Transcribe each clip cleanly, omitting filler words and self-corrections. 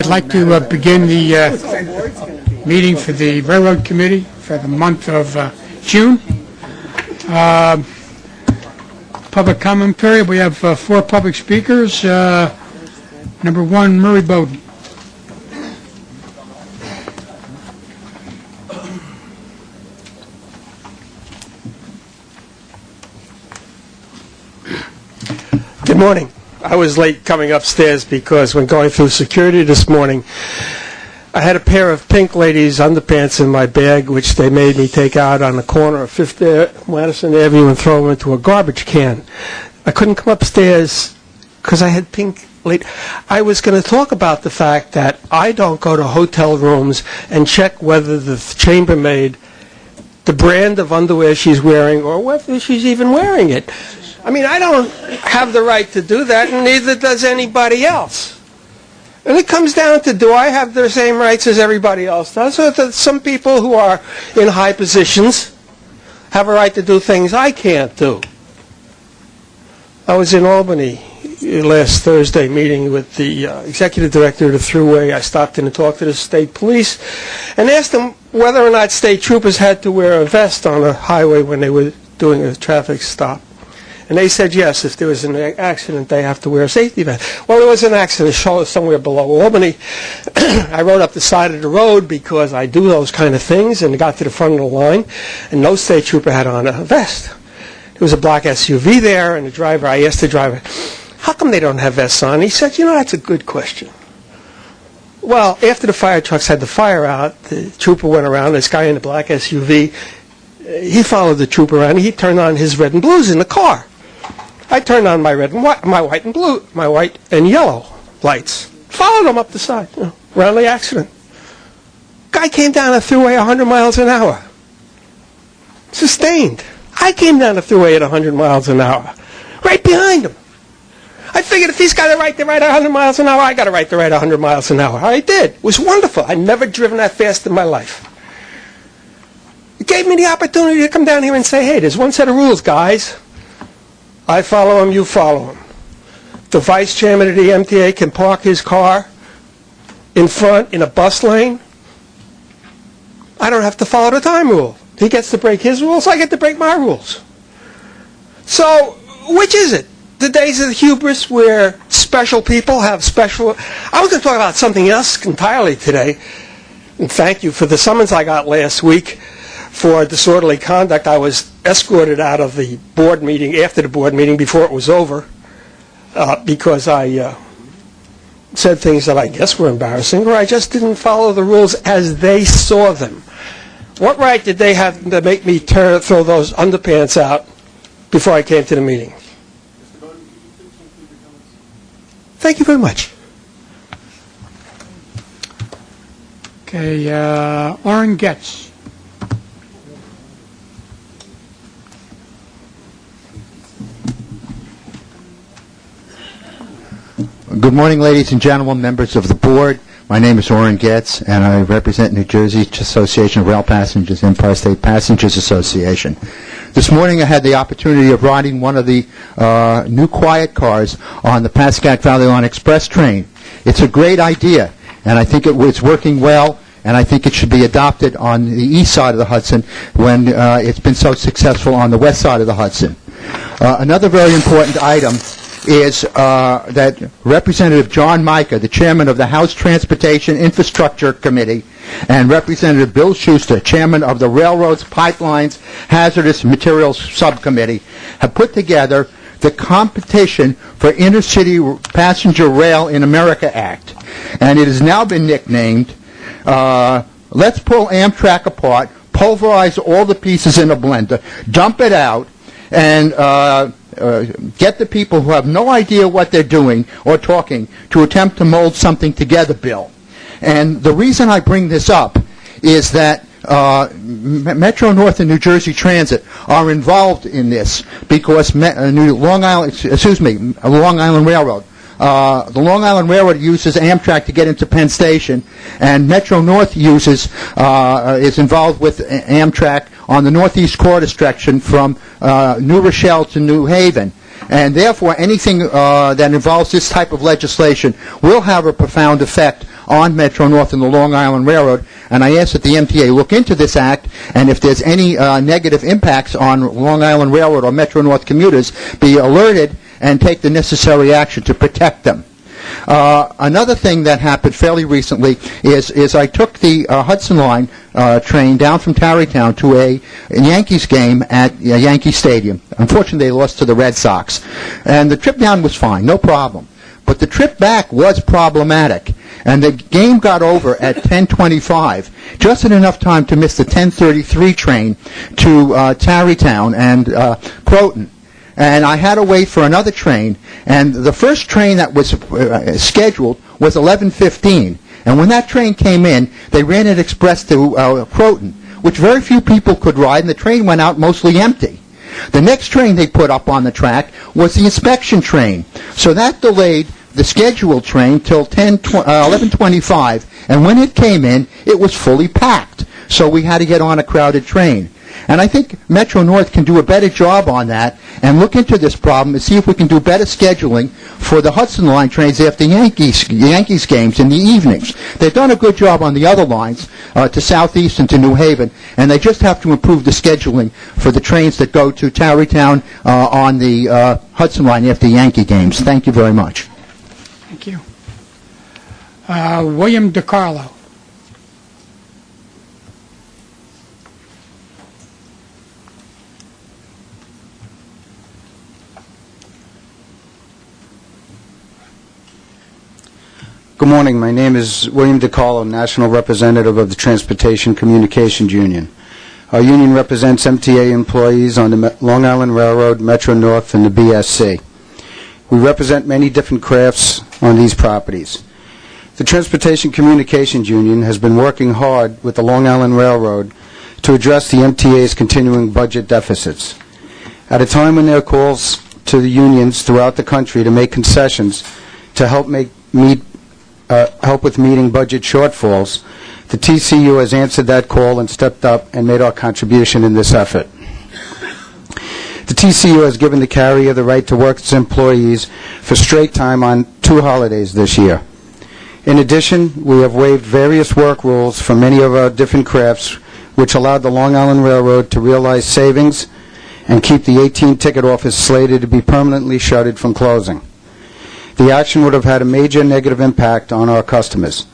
like to begin the meeting for the Railroad Committee for the month of June. Public comment period. We have 4 public speakers. Number 1, Murray Bowden. Good morning. I was late coming upstairs because when going through security this morning, I had a pair of pink ladies' underpants in my bag, which they made me take out on the corner of 5th Madison Avenue and throw them into a garbage can. I couldn't come upstairs because I had pink ladies. I was going to talk about the fact that I don't go to hotel rooms and check whether the chambermaid, the brand of underwear she's wearing, or whether she's even wearing it. I mean, I don't have the right to do that, and neither does anybody else. And it comes down to, do I have the same rights as everybody else does? Or that some people who are in high positions have a right to do things I can't do? I was in Albany last Thursday meeting with the executive director of the Thruway. I stopped in to talk to the state police and asked them whether or not state troopers had to wear a vest on a highway when they were doing a traffic stop. And they said, yes, if there was an accident, they have to wear a safety vest. Well, there was an accident somewhere below Albany. I rode up the side of the road because I do those kind of things, and got to the front of the line, and no state trooper had on a vest. There was a black SUV there, and I asked the driver, how come they don't have vests on? He said, that's a good question. Well, after the fire trucks had the fire out, the trooper went around, this guy in the black SUV, he followed the trooper around, and he turned on his red and blues in the car. I turned on my white and yellow lights. Followed him up the side, around the accident. Guy came down the thruway 100 miles an hour. Sustained. I came down the thruway at 100 miles an hour. Right behind him. I figured if he's got a right to ride 100 miles an hour, I got a right to ride 100 miles an hour. I did. It was wonderful. I'd never driven that fast in my life. It gave me the opportunity to come down here and say, hey, there's one set of rules, guys. I follow him, you follow him. The vice chairman of the MTA can park his car in front in a bus lane. I don't have to follow the time rule. He gets to break his rules, I get to break my rules. So, which is it? The days of the hubris where special people have special... I was going to talk about something else entirely today. And thank you for the summons I got last week for disorderly conduct. I was escorted out of the board meeting, after the board meeting, before it was over, because I said things that I guess were embarrassing, or I just didn't follow the rules as they saw them. What right did they have to make me throw those underpants out before I came to the meeting? Thank you very much. Okay, Orrin Getz. Good morning, ladies and gentlemen, members of the board. My name is Orrin Getz, and I represent New Jersey Association of Rail Passengers, Empire State Passengers Association. This morning I had the opportunity of riding one of the new quiet cars on the Pascack Valley Line Express train. It's a great idea, and I think it's working well, and I think it should be adopted on the east side of the Hudson when it's been so successful on the west side of the Hudson. Another very important item is that Representative John Mica, the chairman of the House Transportation Infrastructure Committee, and Representative Bill Schuster, chairman of the Railroads, Pipelines, Hazardous Materials Subcommittee, have put together the Competition for Intercity Passenger Rail in America Act. And it has now been nicknamed, Let's Pull Amtrak Apart, Pulverize All the Pieces in a Blender, Dump It Out, and get the people who have no idea what they're doing or talking to attempt to mold something together bill. And the reason I bring this up is that Metro North and New Jersey Transit are involved in this because Long Island Railroad. The Long Island Railroad uses Amtrak to get into Penn Station, and Metro North is involved with Amtrak on the Northeast Corridor section from New Rochelle to New Haven. And therefore, anything that involves this type of legislation will have a profound effect on Metro-North and the Long Island Railroad, and I ask that the MTA look into this act, and if there's any negative impacts on Long Island Railroad or Metro-North commuters, be alerted and take the necessary action to protect them. Another thing that happened fairly recently is I took the Hudson Line train down from Tarrytown to a Yankees game at Yankee Stadium. Unfortunately, they lost to the Red Sox. And the trip down was fine, no problem. But the trip back was problematic. And the game got over at 10:25, just in enough time to miss the 10:33 train to Tarrytown and Croton. And I had to wait for another train, and the first train that was scheduled was 11:15. And when that train came in, they ran it express to Croton, which very few people could ride, and the train went out mostly empty. The next train they put up on the track was the inspection train, so that delayed the scheduled train till 11:25, and when it came in, it was fully packed, so we had to get on a crowded train. And I think Metro-North can do a better job on that and look into this problem and see if we can do better scheduling for the Hudson Line trains after Yankees games in the evenings. They've done a good job on the other lines to Southeast and to New Haven, and they just have to improve the scheduling for the trains that go to Tarrytown on the Hudson Line after Yankee games. Thank you very much. Thank you. William DiCarlo. Good morning. My name is William DiCarlo, National Representative of the Transportation Communications Union. Our union represents MTA employees on the Long Island Railroad, Metro-North, and the BSC. We represent many different crafts on these properties. The Transportation Communications Union has been working hard with the Long Island Railroad to address the MTA's continuing budget deficits. At a time when there are calls to the unions throughout the country to make concessions to help with meeting budget shortfalls, the TCU has answered that call and stepped up and made our contribution in this effort. The TCU has given the carrier the right to work its employees for straight time on 2 holidays this year. In addition, we have waived various work rules for many of our different crafts, which allowed the Long Island Railroad to realize savings and keep the 18 ticket office slated to be permanently shuttered from closing. The action would have had a major negative impact on our customers.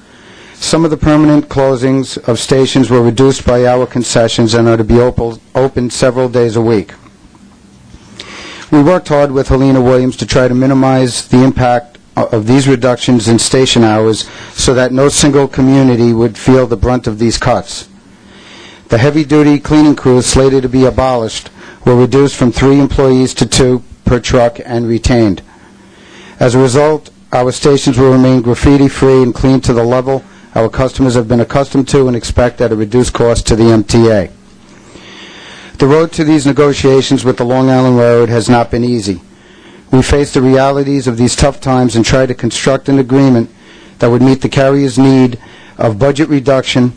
Some of the permanent closings of stations were reduced by our concessions and are to be open several days a week. We worked hard with Helena Williams to try to minimize the impact of these reductions in station hours so that no single community would feel the brunt of these cuts. The heavy-duty cleaning crews slated to be abolished were reduced from 3 employees to 2 per truck and retained. As a result, our stations will remain graffiti-free and clean to the level our customers have been accustomed to and expect at a reduced cost to the MTA. The road to these negotiations with the Long Island Railroad has not been easy. We faced the realities of these tough times and tried to construct an agreement that would meet the carrier's need of budget reduction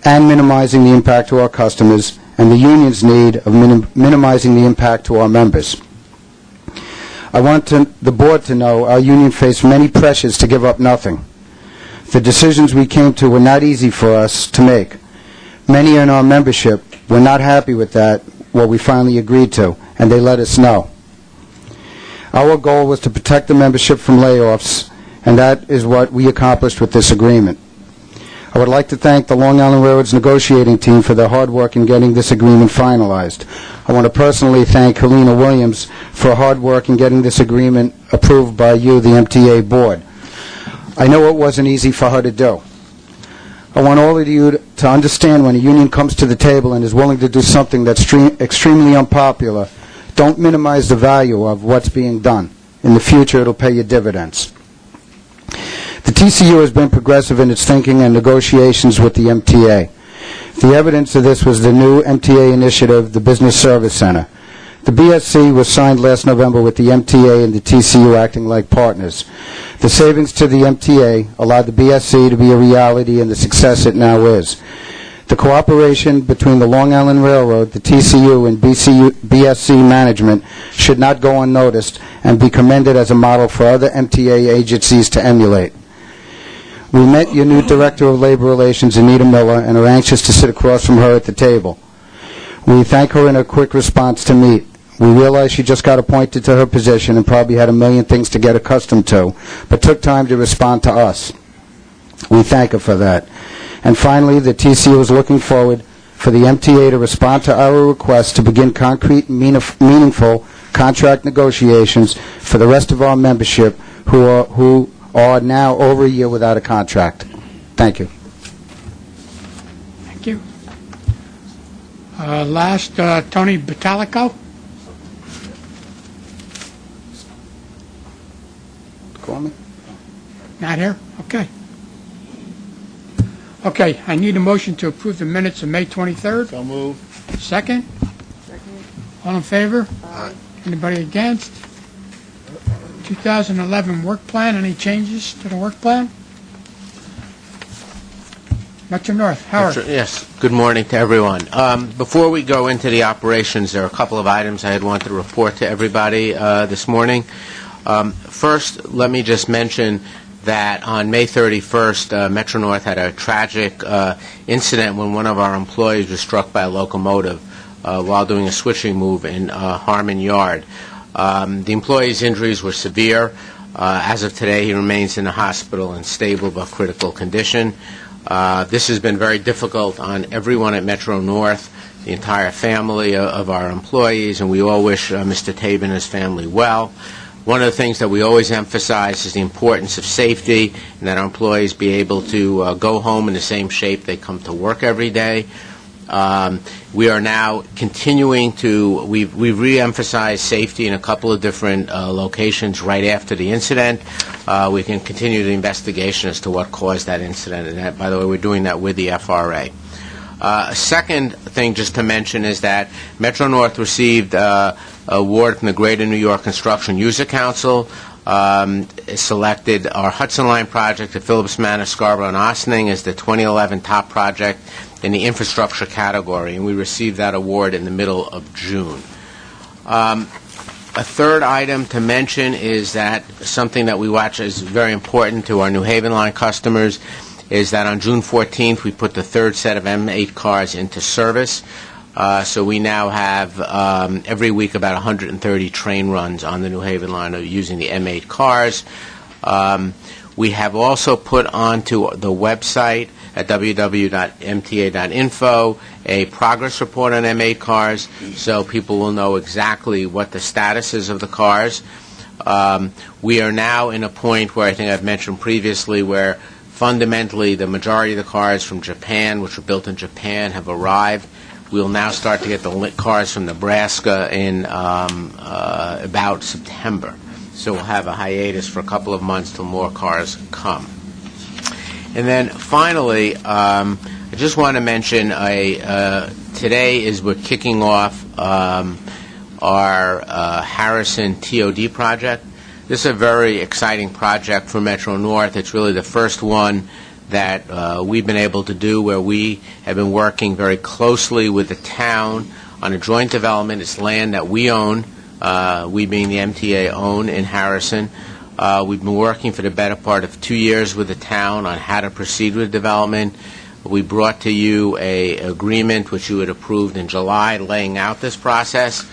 and minimizing the impact to our customers, and the union's need of minimizing the impact to our members. I want the board to know our union faced many pressures to give up nothing. The decisions we came to were not easy for us to make. Many in our membership were not happy with what we finally agreed to, and they let us know. Our goal was to protect the membership from layoffs, and that is what we accomplished with this agreement. I would like to thank the Long Island Railroad's negotiating team for their hard work in getting this agreement finalized. I want to personally thank Helena Williams for her hard work in getting this agreement approved by you, the MTA Board. I know it wasn't easy for her to do. I want all of you to understand when a union comes to the table and is willing to do something that's extremely unpopular, don't minimize the value of what's being done. In the future, it'll pay you dividends. The TCU has been progressive in its thinking and negotiations with the MTA. The evidence of this was the new MTA initiative, the Business Service Center. The BSC was signed last November with the MTA and the TCU acting like partners. The savings to the MTA allowed the BSC to be a reality and the success it now is. The cooperation between the Long Island Railroad, the TCU, and BSC management should not go unnoticed and be commended as a model for other MTA agencies to emulate. We met your new Director of Labor Relations, Anita Miller, and are anxious to sit across from her at the table. We thank her in her quick response to meet. We realize she just got appointed to her position and probably had a million things to get accustomed to, but took time to respond to us. We thank her for that. And finally, the TCU is looking forward for the MTA to respond to our request to begin concrete and meaningful contract negotiations for the rest of our membership who are now over a year without a contract. Thank you. Thank you. Last, Tony Batalico. Call me. Not here? Okay. Okay, I need a motion to approve the minutes of May 23rd. So move. Second? All in favor? Anybody against? 2011 work plan, any changes to the work plan? Metro North, Howard. Yes, good morning to everyone. Before we go into the operations, there are a couple of items I had wanted to report to everybody this morning. First, let me just mention that on May 31st, Metro North had a tragic incident when one of our employees was struck by a locomotive while doing a switching move in Harmon Yard. The employee's injuries were severe. As of today, he remains in the hospital in stable but critical condition. This has been very difficult on everyone at Metro North, the entire family of our employees, and we all wish Mr. Tabe and his family well. One of the things that we always emphasize is the importance of safety and that our employees be able to go home in the same shape they come to work every day. We are now continuing to, we've re-emphasized safety in a couple of different locations right after the incident. We can continue the investigation as to what caused that incident, and that, by the way, we're doing that with the FRA. A second thing just to mention is that Metro North received an award from the Greater New York Construction User Council. Selected our Hudson Line project at Phillips Manor, Scarborough, and Ossining as the 2011 top project in the infrastructure category, and we received that award in the middle of June. A third item to mention is that something that we watch is very important to our New Haven Line customers is that on June 14th we put the third set of M8 cars into service. So we now have every week about 130 train runs on the New Haven Line using the M8 cars. We have also put onto the website at www.mta.info a progress report on M8 cars, so people will know exactly what the status is of the cars. We are now in a point where I think I've mentioned previously where fundamentally the majority of the cars from Japan, which were built in Japan, have arrived. We'll now start to get the cars from Nebraska in about September. So we'll have a hiatus for a couple of months till more cars come. And then finally, I just want to mention today we're kicking off our Harrison TOD project. This is a very exciting project for Metro North. It's really the first one that we've been able to do where we have been working very closely with the town on a joint development. It's land that we own, we being the MTA own in Harrison. We've been working for the better part of 2 years with the town on how to proceed with development. We brought to you an agreement which you had approved in July laying out this process.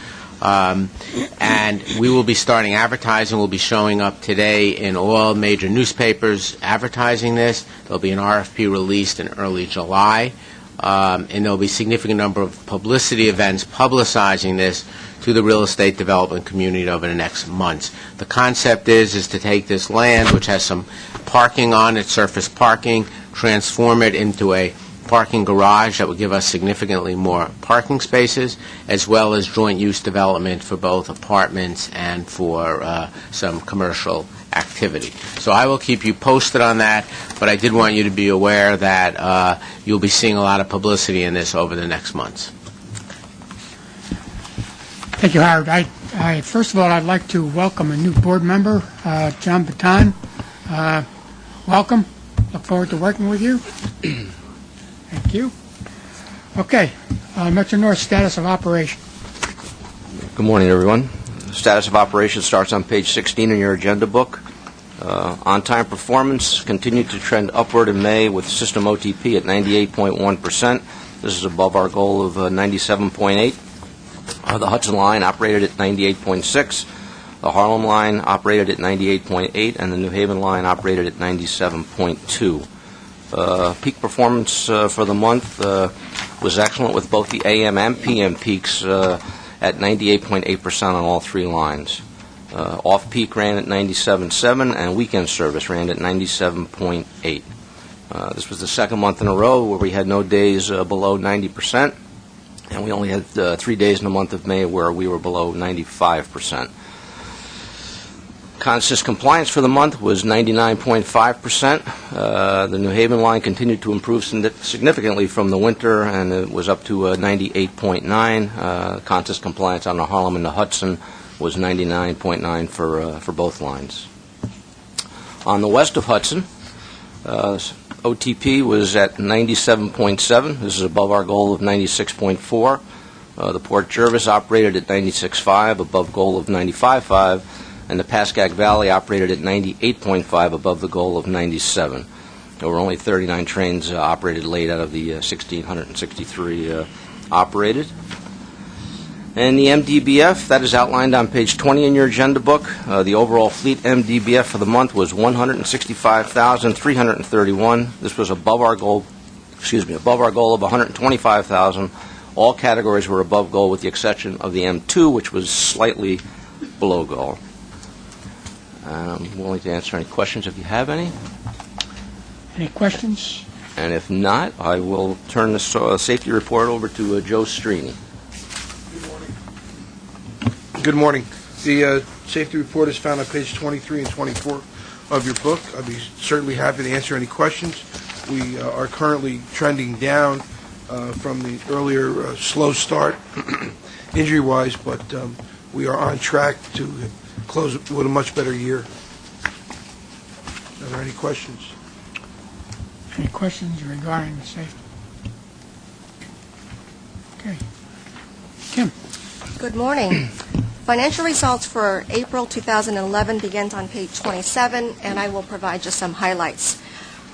And we will be starting advertising. We'll be showing up today in all major newspapers advertising this. There'll be an RFP released in early July, and there'll be a significant number of publicity events publicizing this to the real estate development community over the next months. The concept is to take this land, which has some parking on it, surface parking, transform it into a parking garage that would give us significantly more parking spaces, as well as joint use development for both apartments and for some commercial activity. So I will keep you posted on that, but I did want you to be aware that you'll be seeing a lot of publicity in this over the next months. Thank you, Howard. First of all, I'd like to welcome a new board member, John Baton. Welcome. Look forward to working with you. Thank you. Okay, Metro North status of operation. Good morning, everyone. The status of operation starts on page 16 in your agenda book. On-time performance continued to trend upward in May with system OTP at 98.1%. This is above our goal of 97.8. The Hudson line operated at 98.6. The Harlem line operated at 98.8, and the New Haven line operated at 97.2. Peak performance for the month was excellent with both the AM and PM peaks at 98.8% on all three lines. Off-peak ran at 97.7, and weekend service ran at 97.8. This was the second month in a row where we had no days below 90%, and we only had 3 days in the month of May where we were below 95%. Consist compliance for the month was 99.5%. The New Haven line continued to improve significantly from the winter, and it was up to 98.9. Consist compliance on the Harlem and the Hudson was 99.9 for both lines. On the west of Hudson, OTP was at 97.7. This is above our goal of 96.4. The Port Jervis operated at 96.5, above goal of 95.5, and the Pascack Valley operated at 98.5, above the goal of 97. There were only 39 trains operated late out of the 1,663 operated. And the MDBF, that is outlined on page 20 in your agenda book. The overall fleet MDBF for the month was 165,331. This was above our goal of 125,000. All categories were above goal with the exception of the M2, which was slightly below goal. I'm willing to answer any questions if you have any. Any questions? And if not, I will turn the safety report over to Joe Strini. Good morning. The safety report is found on page 23 and 24 of your book. I'd be certainly happy to answer any questions. We are currently trending down from the earlier slow start injury-wise, but we are on track to close with a much better year. Are there any questions? Any questions regarding the safety? Okay. Kim? Good morning. Financial results for April 2011 begins on page 27, and I will provide just some highlights.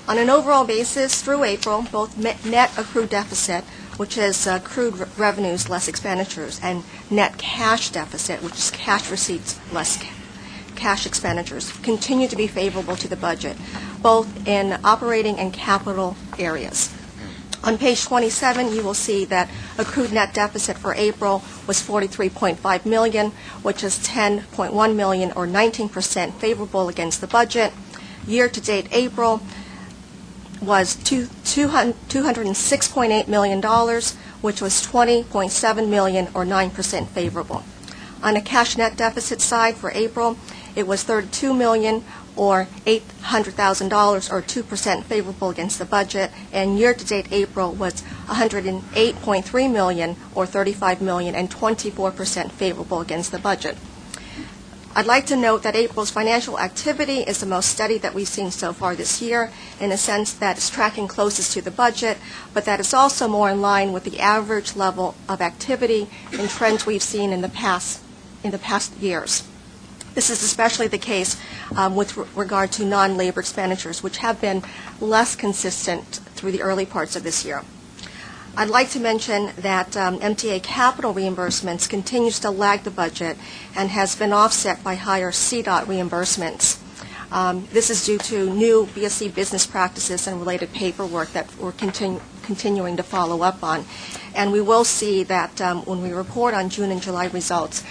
On an overall basis, through April, both net accrued deficit, which is accrued revenues less expenditures, and net cash deficit, which is cash receipts less cash expenditures, continue to be favorable to the budget, both in operating and capital areas. On page 27, you will see that accrued net deficit for April was $43.5 million, which is $10.1 million or 19% favorable against the budget. Year-to-date April was $206.8 million, which was $20.7 million or 9% favorable. On the cash net deficit side for April, it was $32 million or $800,000 or 2% favorable against the budget, and year-to-date April was $108.3 million or $35 million and 24% favorable against the budget. I'd like to note that April's financial activity is the most steady that we've seen so far this year, in a sense that it's tracking closest to the budget, but that is also more in line with the average level of activity and trends we've seen in the past years. This is especially the case with regard to non-labor expenditures, which have been less consistent through the early parts of this year. I'd like to mention that MTA capital reimbursements continues to lag the budget and has been offset by higher CDOT reimbursements. This is due to new BSC business practices and related paperwork that we're continuing to follow up on. And we will see that when we report on June and July results,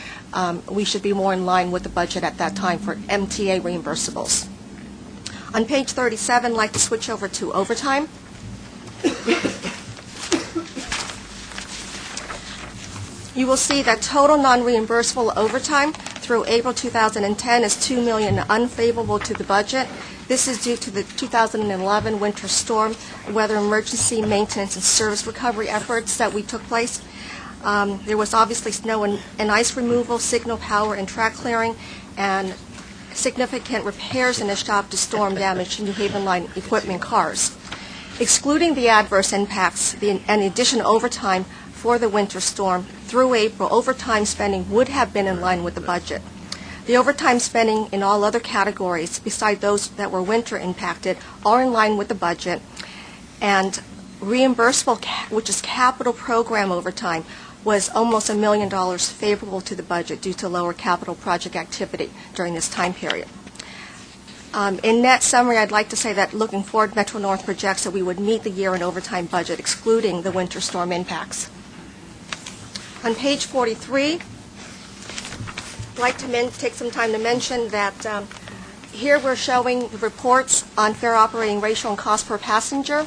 we should be more in line with the budget at that time for MTA reimbursables. On page 37, I'd like to switch over to overtime. You will see that total non-reimbursable overtime through April 2010 is $2 million unfavorable to the budget. This is due to the 2011 winter storm, weather emergency, maintenance, and service recovery efforts that we took place. There was obviously snow and ice removal, signal power, and track clearing, and significant repairs in the shop to storm damaged New Haven Line equipment cars. Excluding the adverse impacts and additional overtime for the winter storm, through April, overtime spending would have been in line with the budget. The overtime spending in all other categories, beside those that were winter impacted, are in line with the budget. And reimbursable, which is capital program overtime, was almost $1 million favorable to the budget due to lower capital project activity during this time period. In net summary, I'd like to say that looking forward, Metro North projects that we would meet the year in overtime budget, excluding the winter storm impacts. On page 43, I'd like to take some time to mention that here we're showing the reports on fare operating ratio and cost per passenger.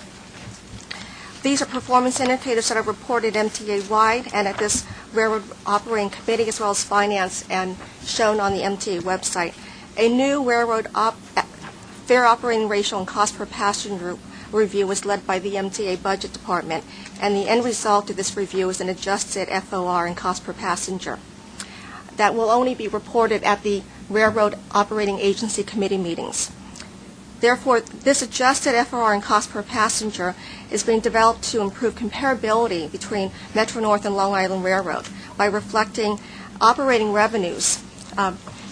These are performance indicators that are reported MTA-wide and at this Railroad Operating Committee as well as Finance and shown on the MTA website. A new railroad fare operating ratio and cost per passenger review was led by the MTA Budget Department, and the end result of this review is an adjusted FOR and cost per passenger that will only be reported at the Railroad Operating Agency Committee meetings. Therefore, this adjusted FOR and cost per passenger is being developed to improve comparability between Metro North and Long Island Railroad by reflecting operating revenues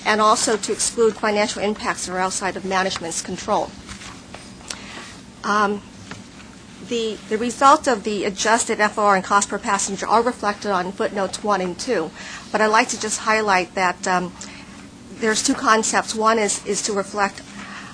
and also to exclude financial impacts that are outside of management's control. The results of the adjusted FOR and cost per passenger are reflected on footnotes 1 and 2, but I'd like to just highlight that there's two concepts. One is to reflect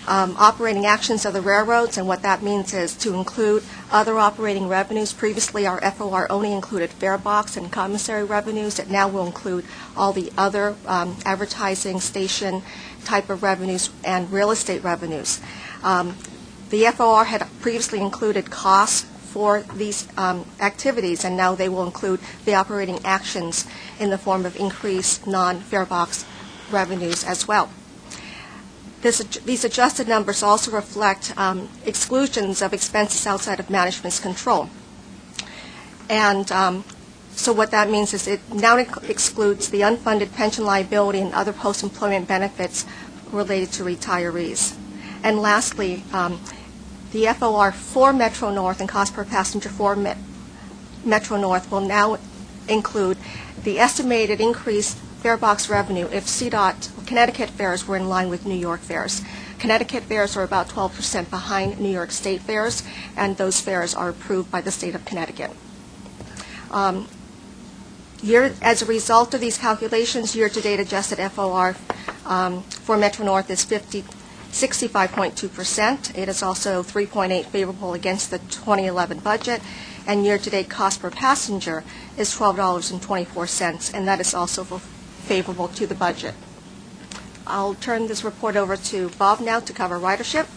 operating actions of the railroads, and what that means is to include other operating revenues. Previously, our FOR only included fare box and commissary revenues. It now will include all the other advertising, station type of revenues, and real estate revenues. The FOR had previously included costs for these activities, and now they will include the operating actions in the form of increased non-fare box revenues as well. These adjusted numbers also reflect exclusions of expenses outside of management's control. And so what that means is it now excludes the unfunded pension liability and other post-employment benefits related to retirees. And lastly, the FOR for Metro North and cost per passenger for Metro North will now include the estimated increased fare box revenue if CDOT Connecticut fares were in line with New York fares. Connecticut fares are about 12% behind New York State fares, and those fares are approved by the state of Connecticut. As a result of these calculations, year-to-date adjusted FOR for Metro North is 65.2%. It is also 3.8 favorable against the 2011 budget, and year-to-date cost per passenger is $12.24, and that is also favorable to the budget. I'll turn this report over to Bob now to cover ridership.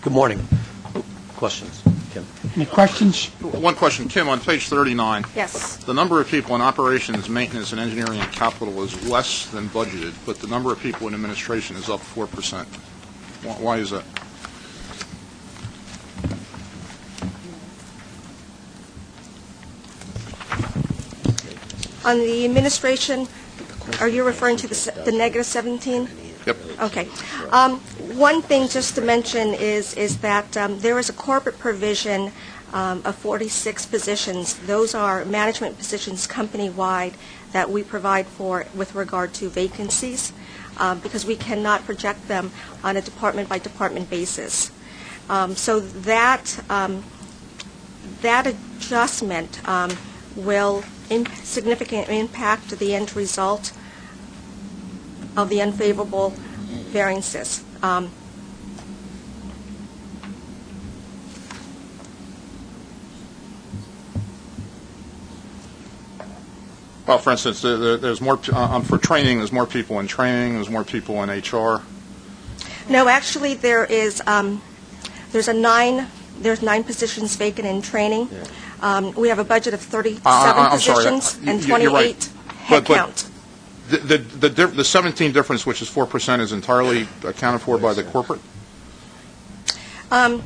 Good morning. Questions? Kim? Any questions? One question. Kim, on page 39, Yes. the number of people in operations, maintenance, and engineering and capital is less than budgeted, but the number of people in administration is up 4%. Why is that? On the administration, are you referring to the negative 17? Yep. Okay. One thing just to mention is that there is a corporate provision of 46 positions. Those are management positions company-wide that we provide for with regard to vacancies because we cannot project them on a department-by-department basis. So that adjustment will significantly impact the end result of the unfavorable variances. Well, for instance, there's more for training. There's more people in training. There's more people in HR. No, actually, there's 9 positions vacant in training. We have a budget of 37 positions and 28 headcount. The 17 difference, which is 4%, is entirely accounted for by the corporate? The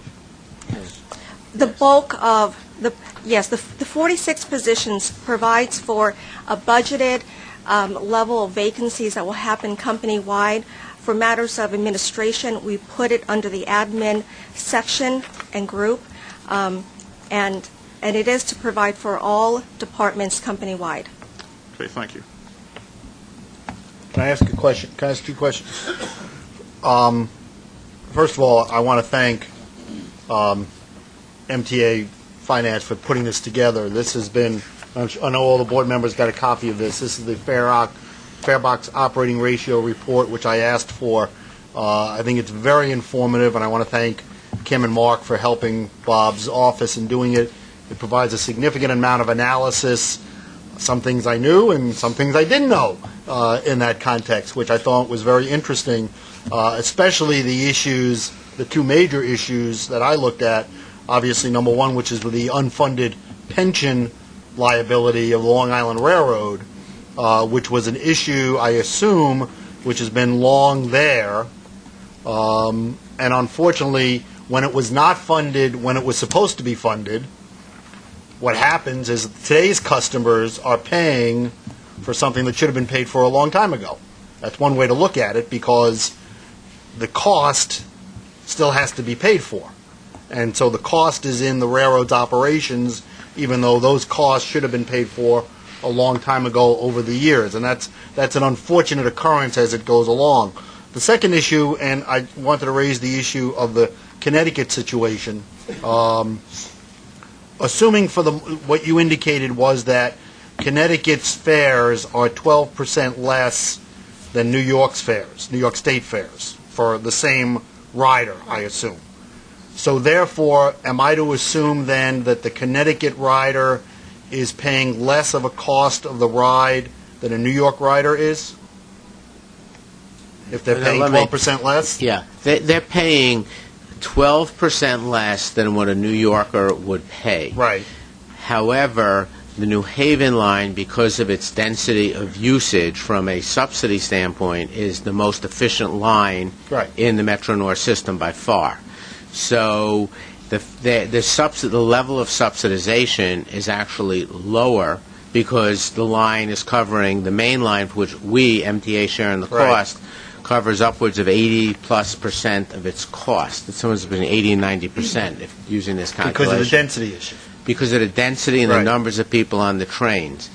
bulk of the 46 positions provides for a budgeted level of vacancies that will happen company-wide. For matters of administration, we put it under the admin section and group, and it is to provide for all departments company-wide. Okay, thank you. Can I ask a question? Can I ask two questions? First of all, I want to thank MTA Finance for putting this together. This has been, I know all the board members got a copy of this. This is the Farebox Operating Ratio Report, which I asked for. I think it's very informative, and I want to thank Kim and Mark for helping Bob's office in doing it. It provides a significant amount of analysis, some things I knew and some things I didn't know in that context, which I thought was very interesting, especially the issues, the two major issues that I looked at. Obviously, number one, which is the unfunded pension liability of Long Island Railroad, which was an issue, I assume, which has been long there. And unfortunately, when it was not funded, when it was supposed to be funded, what happens is today's customers are paying for something that should have been paid for a long time ago. That's one way to look at it, because the cost still has to be paid for. And so the cost is in the railroad's operations, even though those costs should have been paid for a long time ago over the years. And that's an unfortunate occurrence as it goes along. The second issue, and I wanted to raise the issue of the Connecticut situation, assuming for what you indicated was that Connecticut's fares are 12% less than New York's fares, New York State fares, for the same rider, I assume. So therefore, am I to assume then that the Connecticut rider is paying less of a cost of the ride than a New York rider is? If they're paying 12% less? Yeah, they're paying 12% less than what a New Yorker would pay. Right. However, the New Haven line, because of its density of usage from a subsidy standpoint, is the most efficient line in the Metro-North system by far. So the level of subsidization is actually lower because the line is covering the main line, for which we, MTA, share in the cost, covers upwards of 80+% of its cost. It's somewhere between 80 and 90% if using this calculation. Because of the density issue. Because of the density and the numbers of people on the trains.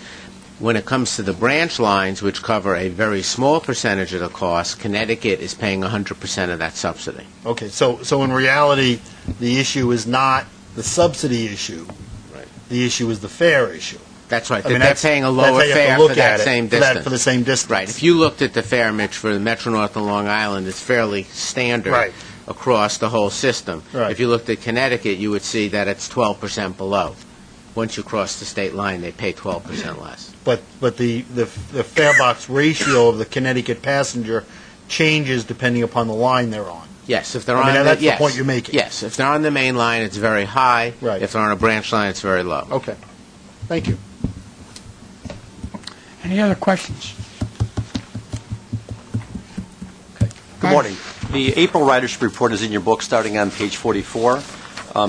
When it comes to the branch lines, which cover a very small percentage of the cost, Connecticut is paying 100% of that subsidy. Okay, so in reality, the issue is not the subsidy issue. Right. The issue is the fare issue. That's right. They're paying a lower fare for that same distance. For the same distance. Right. If you looked at the fare, Mitch, for the Metro-North and Long Island, it's fairly standard across the whole system. Right. If you looked at Connecticut, you would see that it's 12% below. Once you cross the state line, they pay 12% less. But the fare box ratio of the Connecticut passenger changes depending upon the line they're on. Yes, if they're that's the point you're making. Yes, if they're on the main line, it's very high. Right. If they're on a branch line, it's very low. Okay. Thank you. Any other questions? Good morning. The April ridership report is in your book starting on page 44.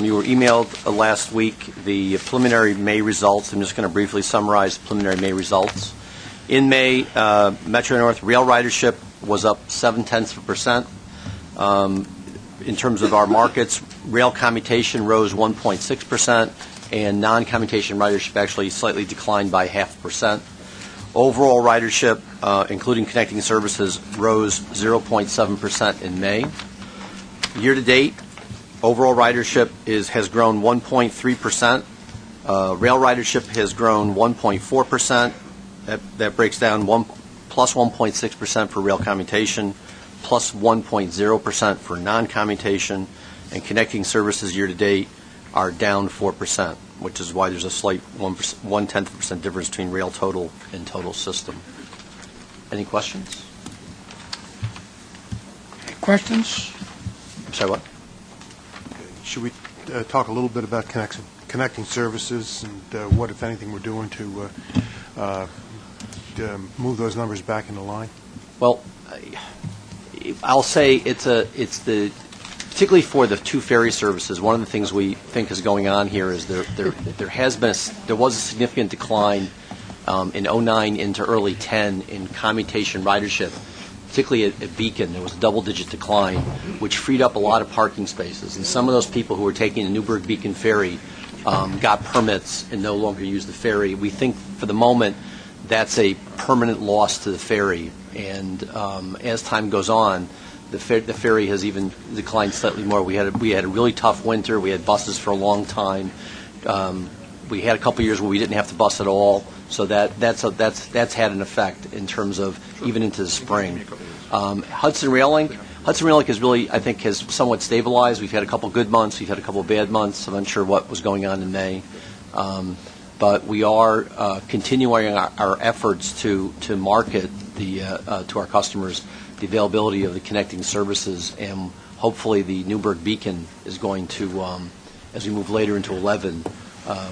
You were emailed last week the preliminary May results. I'm just going to briefly summarize preliminary May results. In May, Metro-North rail ridership was up 0.7%. In terms of our markets, rail commutation rose 1.6%, and non-commutation ridership actually slightly declined by 0.5%. Overall ridership, including connecting services, rose 0.7% in May. Year-to-date, overall ridership has grown 1.3%. Rail ridership has grown 1.4%. That breaks down plus 1.6% for rail commutation, plus 1.0% for non-commutation, and connecting services year-to-date are down 4%, which is why there's a slight 0.1% difference between rail total and total system. Any questions? Any questions? I'm sorry, what? Should we talk a little bit about connecting services and what, if anything, we're doing to move those numbers back into line? Well, I'll say particularly for the two ferry services, one of the things we think is going on here is there was a significant decline in 09 into early 10 in commutation ridership, particularly at Beacon. There was a double-digit decline, which freed up a lot of parking spaces. And some of those people who were taking the Newburgh-Beacon ferry got permits and no longer use the ferry. We think for the moment that's a permanent loss to the ferry. And as time goes on, the ferry has even declined slightly more. We had a really tough winter. We had buses for a long time. We had a couple years where we didn't have to bus at all. So that's had an effect in terms of even into the spring. Hudson Rail Link is really, I think, has somewhat stabilized. We've had a couple good months. We've had a couple bad months. I'm unsure what was going on in May. But we are continuing our efforts to market to our customers the availability of the connecting services, and hopefully the Newburgh Beacon is going to, as we move later into 11,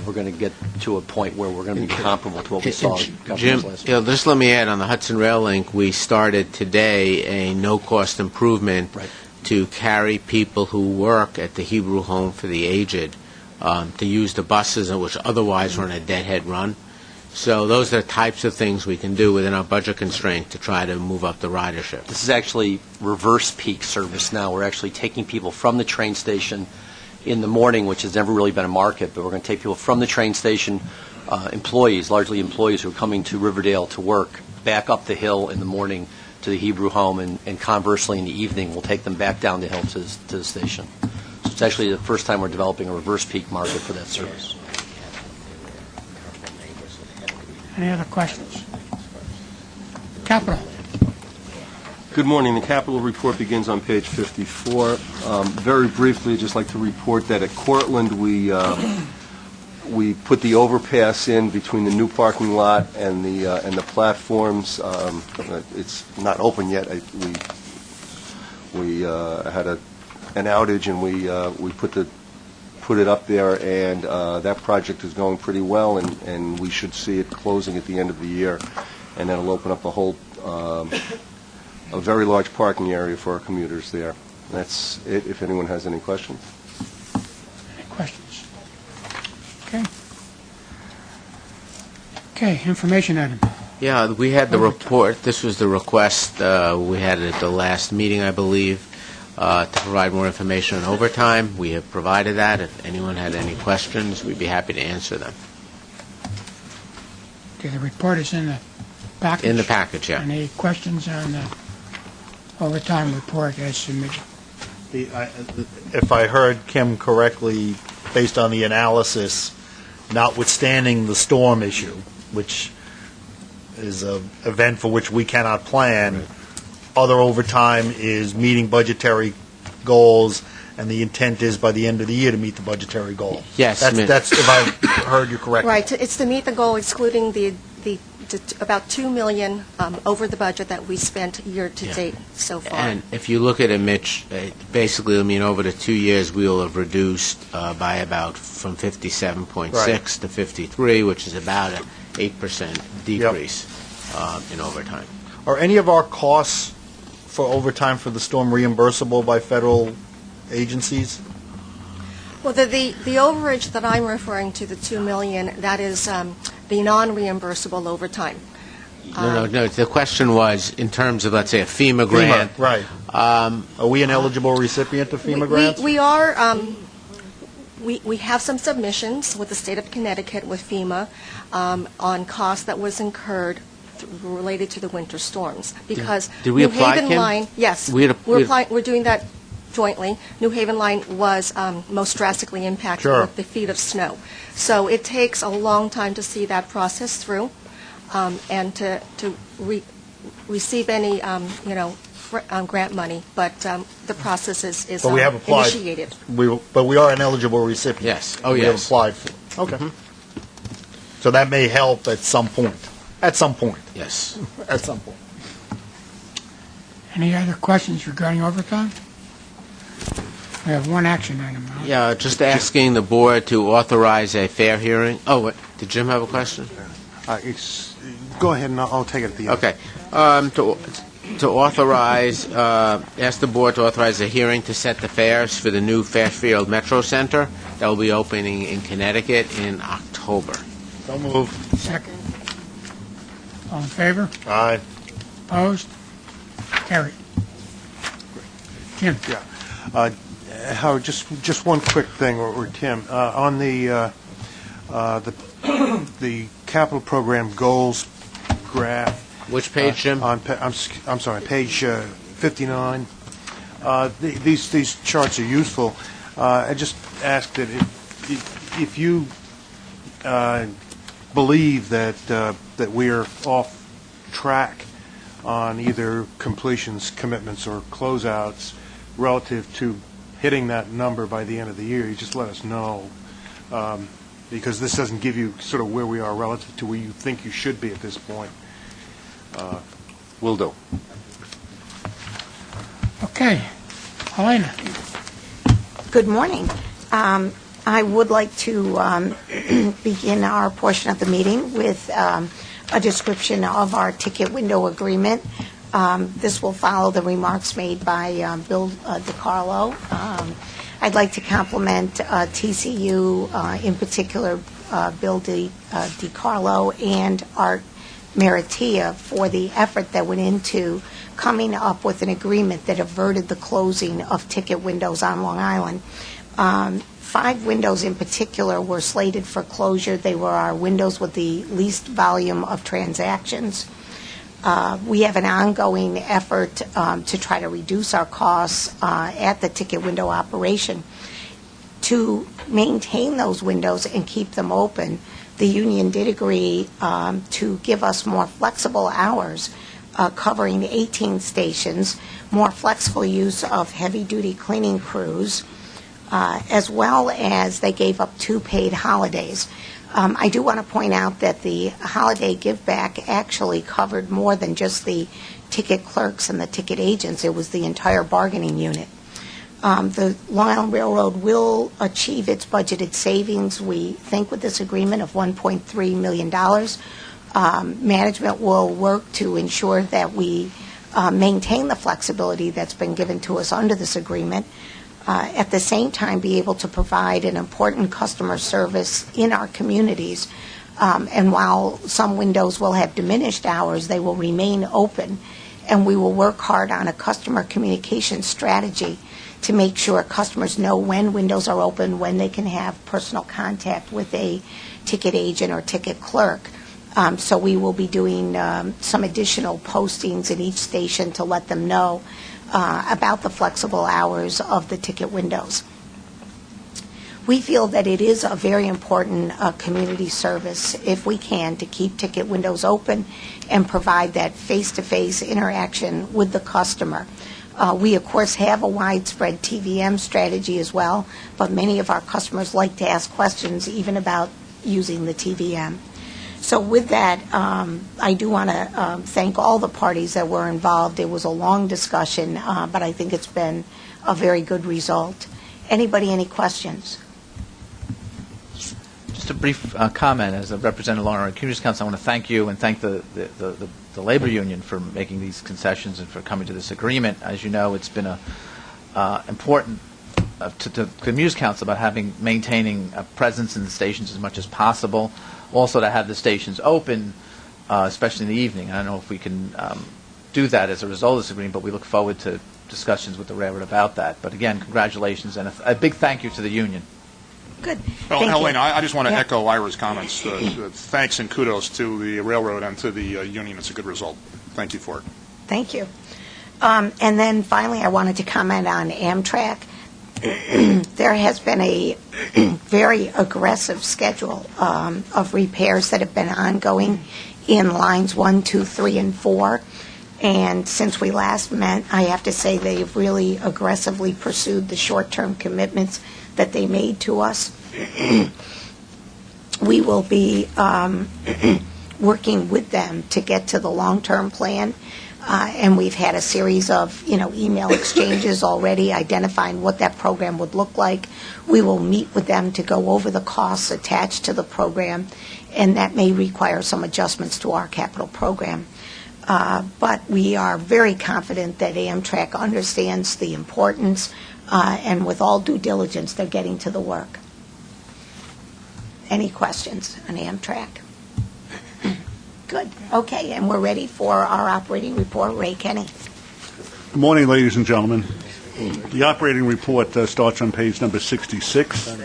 we're going to get to a point where we're going to be comparable to what we saw Jim, last year. just let me add, on the Hudson Rail Link, we started today a no-cost improvement to carry people who work at the Hebrew Home for the Aged to use the buses, which otherwise run a deadhead run. So those are the types of things we can do within our budget constraint to try to move up the ridership. This is actually reverse peak service now. We're actually taking people from the train station in the morning, which has never really been a market, but we're going to take people from the train station, employees, largely employees who are coming to Riverdale to work, back up the hill in the morning to the Hebrew Home, and conversely in the evening we'll take them back down the hill to the station. So it's actually the first time we're developing a reverse peak market for that service. Any other questions? Capital. Good morning. The capital report begins on page 54. Very briefly, I'd just like to report that at Cortland, we put the overpass in between the new parking lot and the platforms. It's not open yet. We had an outage, and we put it up there, and that project is going pretty well, and we should see it closing at the end of the year, and that'll open up a whole a very large parking area for our commuters there. That's it, if anyone has any questions. Any questions? Okay. Okay, information item. Yeah, we had the report. This was the request we had at the last meeting, I believe, to provide more information on overtime. We have provided that. If anyone had any questions, we'd be happy to answer them. Okay, the report is in the package. In the package, yeah. Any questions on the overtime report as submitted? If I heard Kim correctly, based on the analysis, notwithstanding the storm issue, which is an event for which we cannot plan, other overtime is meeting budgetary goals, and the intent is by the end of the year to meet the budgetary goal. Yes. That's if I heard you correctly. Right, it's to meet the goal excluding the about $2 million over the budget that we spent year to date so far. And if you look at it, Mitch, basically, I mean, over the 2 years, we will have reduced by about from 57.6 to 53, which is about an 8% decrease in overtime. Are any of our costs for overtime for the storm reimbursable by federal agencies? Well, the overage that I'm referring to, the $2 million, that is the non-reimbursable overtime. No. The question was in terms of, let's say, a FEMA grant. Right. Are we an eligible recipient of FEMA grants? We are. We have some submissions with the state of Connecticut with FEMA on costs that was incurred related to the winter storms. Because Did we apply, Haven Kim? Line, yes, we're doing that jointly. New Haven Line was most drastically impacted with the feet of snow. So it takes a long time to see that process through and to receive any, grant money. But the process is But we have applied. initiated. But we are an eligible recipient. Yes. Oh, we yes. have applied for. Okay. So that may help at some point. At some point. Yes. At some point. Any other questions regarding overtime? We have one action item. Yeah, just asking the board to authorize a fair hearing. Oh, what? Did Jim have a question? Go ahead, and I'll take it at the end. Okay. To authorize, ask the board to authorize a hearing to set the fares for the new Fairfield Metro Center that will be opening in Connecticut in October. So move. Second. All in favor? Aye. Opposed? Carried. Jim? Yeah. Howard, just one quick thing, or Tim, on the capital program goals graph. Which page, Jim? I'm sorry, page 59. These charts are useful. I just ask that if you believe that we are off track on either completions, commitments, or closeouts relative to hitting that number by the end of the year, you just let us know, because this doesn't give you sort of where we are relative to where you think you should be at this point. Will do. Okay. Helena. Good morning. I would like to begin our portion of the meeting with a description of our ticket window agreement. This will follow the remarks made by Bill DiCarlo. I'd like to compliment TCU, in particular Bill DiCarlo and Art Meritia, for the effort that went into coming up with an agreement that averted the closing of ticket windows on Long Island. 5 windows in particular were slated for closure. They were our windows with the least volume of transactions. We have an ongoing effort to try to reduce our costs at the ticket window operation. To maintain those windows and keep them open, the union did agree to give us more flexible hours, covering 18 stations, more flexible use of heavy-duty cleaning crews, as well as they gave up 2 paid holidays. I do want to point out that the holiday give-back actually covered more than just the ticket clerks and the ticket agents. It was the entire bargaining unit. The Long Island Railroad will achieve its budgeted savings, we think, with this agreement of $1.3 million. Management will work to ensure that we maintain the flexibility that's been given to us under this agreement. At the same time, be able to provide an important customer service in our communities. And while some windows will have diminished hours, they will remain open. And we will work hard on a customer communication strategy to make sure customers know when windows are open, when they can have personal contact with a ticket agent or ticket clerk. So we will be doing some additional postings in each station to let them know about the flexible hours of the ticket windows. We feel that it is a very important community service, if we can, to keep ticket windows open and provide that face-to-face interaction with the customer. We, of course, have a widespread TVM strategy as well, but many of our customers like to ask questions even about using the TVM. So with that, I do want to thank all the parties that were involved. It was a long discussion, but I think it's been a very good result. Anybody, any questions? Just a brief comment. As a representative of Long Island Communities Council, I want to thank you and thank the labor union for making these concessions and for coming to this agreement. As you know, it's been important to the Communities Council about maintaining a presence in the stations as much as possible. Also to have the stations open, especially in the evening. I don't know if we can do that as a result of this agreement, but we look forward to discussions with the railroad about that. But again, congratulations and a big thank you to the union. Good. Well, Thank Helena, you. I just want to echo Ira's comments. Thanks and kudos to the railroad and to the union. It's a good result. Thank you for it. Thank you. And then finally, I wanted to comment on Amtrak. There has been a very aggressive schedule of repairs that have been ongoing in lines 1, 2, 3, and 4. And since we last met, I have to say they've really aggressively pursued the short-term commitments that they made to us. We will be working with them to get to the long-term plan. And we've had a series of, email exchanges already identifying what that program would look like. We will meet with them to go over the costs attached to the program, and that may require some adjustments to our capital program. But we are very confident that Amtrak understands the importance, and with all due diligence, they're getting to the work. Any questions on Amtrak? Good. Okay, and we're ready for our operating report. Ray Kenny. Good morning, ladies and gentlemen. The operating report starts on page number 66.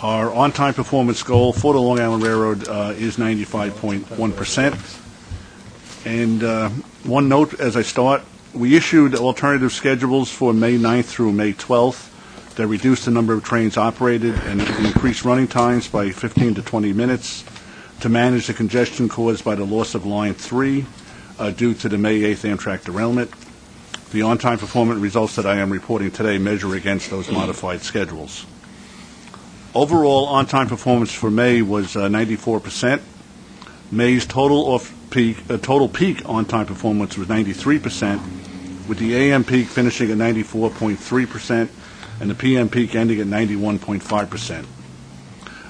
Our on-time performance goal for the Long Island Railroad is 95.1%. And one note as I start, we issued alternative schedules for May 9th through May 12th that reduced the number of trains operated and increased running times by 15 to 20 minutes to manage the congestion caused by the loss of Line 3 due to the May 8th Amtrak derailment. The on-time performance results that I am reporting today measure against those modified schedules. Overall, on-time performance for May was 94%. May's total peak on-time performance was 93%, with the AM peak finishing at 94.3% and the PM peak ending at 91.5%.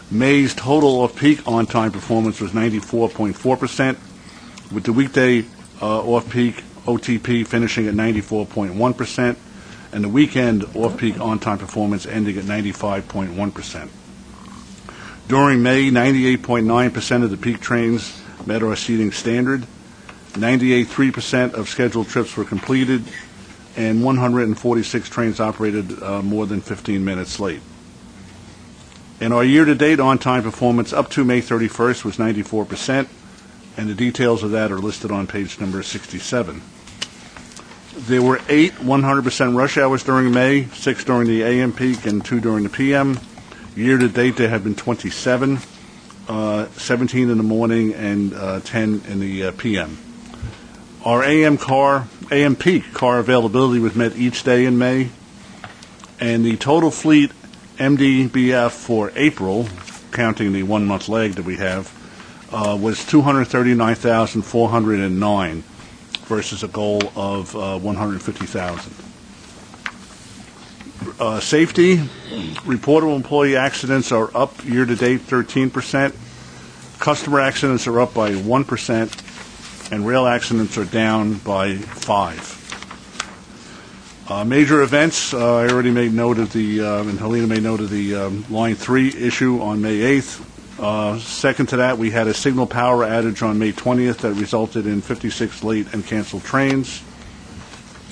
May's total off-peak on-time performance was 94.4%, with the weekday off-peak OTP finishing at 94.1%, and the weekend off-peak on-time performance ending at 95.1%. During May, 98.9% of the peak trains met our seating standard, 98.3% of scheduled trips were completed, and 146 trains operated more than 15 minutes late. And our year-to-date on-time performance up to May 31st was 94%, and the details of that are listed on page number 67. There were 8 100% rush hours during May, 6 during the AM peak and 2 during the PM. Year-to-date, there have been 27, 17 in the morning and 10 in the PM. Our AM peak car availability was met each day in May, and the total fleet MDBF for April, counting the 1 month lag that we have, was 239,409 versus a goal of 150,000. Safety, reportable employee accidents are up year-to-date 13%. Customer accidents are up by 1%, and rail accidents are down by 5%. Major events, I already made note of the, and Helena made note of the Line 3 issue on May 8th. Second to that, we had a signal power outage on May 20th that resulted in 56 late and canceled trains.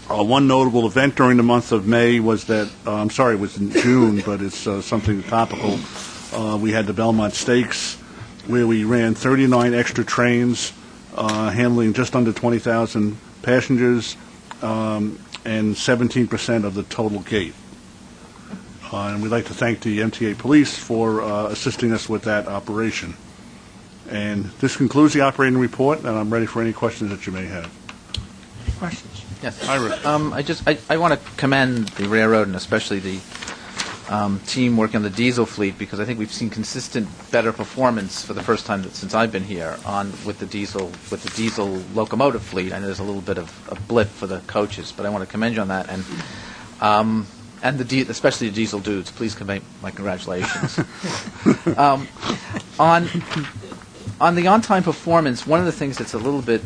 One notable event during the month of May was that, it was in June, but it's something topical. We had the Belmont Stakes, where we ran 39 extra trains, handling just under 20,000 passengers, and 17% of the total gate. And we'd like to thank the MTA Police for assisting us with that operation. And this concludes the operating report, and I'm ready for any questions that you may have. Questions? Yes. I want to commend the railroad and especially the team working on the diesel fleet, because I think we've seen consistent better performance for the first time since I've been here with the diesel locomotive fleet. I know there's a little bit of a blip for the coaches, but I want to commend you on that, and especially the diesel dudes. Please convey my congratulations. On the on-time performance, one of the things that's a little bit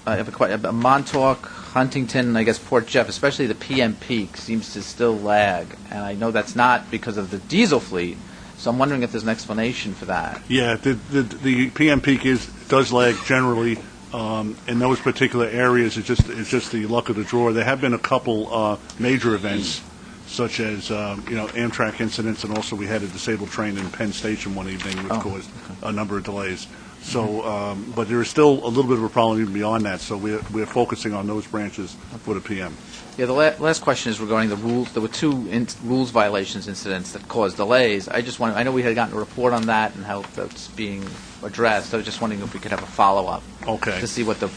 Montauk, Huntington, and I guess Port Jeff, especially the PM peak, seems to still lag. And I know that's not because of the diesel fleet, so I'm wondering if there's an explanation for that. Yeah, the PM peak does lag generally in those particular areas. It's just the luck of the draw. There have been a couple major events, such as Amtrak incidents, and also we had a disabled train in Penn Station one evening, which caused a number of delays. So, but there is still a little bit of a problem even beyond that. So we're focusing on those branches for the PM. Yeah, the last question is regarding the rules. There were 2 rules violations incidents that caused delays. I know we had gotten a report on that and how that's being addressed. I was just wondering if we could have a follow-up to see what the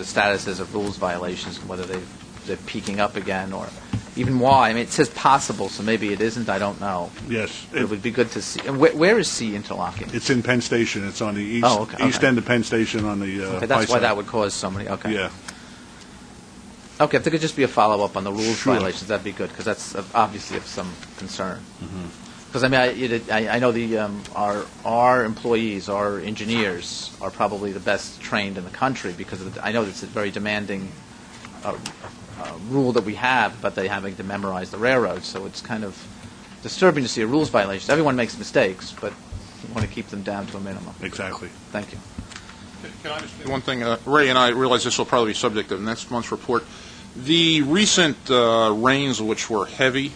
status is of rules violations and whether they're peaking up again or even why. I mean, it says possible, so maybe it isn't. I don't know. Yes. It would be good to see. And where is C interlocking? It's in Penn Station. It's on the east end of Penn Station on the okay, that's why that would cause so many. Okay. Yeah. Okay, if there could just be a follow-up on the rules violations, that'd be good, because that's obviously of some concern. Because I know our employees, our engineers, are probably the best trained in the country, because I know it's a very demanding rule that we have, but they're having to memorize the railroad, so it's kind of disturbing to see a rules violation. Everyone makes mistakes, but you want to keep them down to a minimum. Exactly. Thank you. Can I just say one thing? Ray and I realize this will probably be subject of next month's report. The recent rains, which were heavy,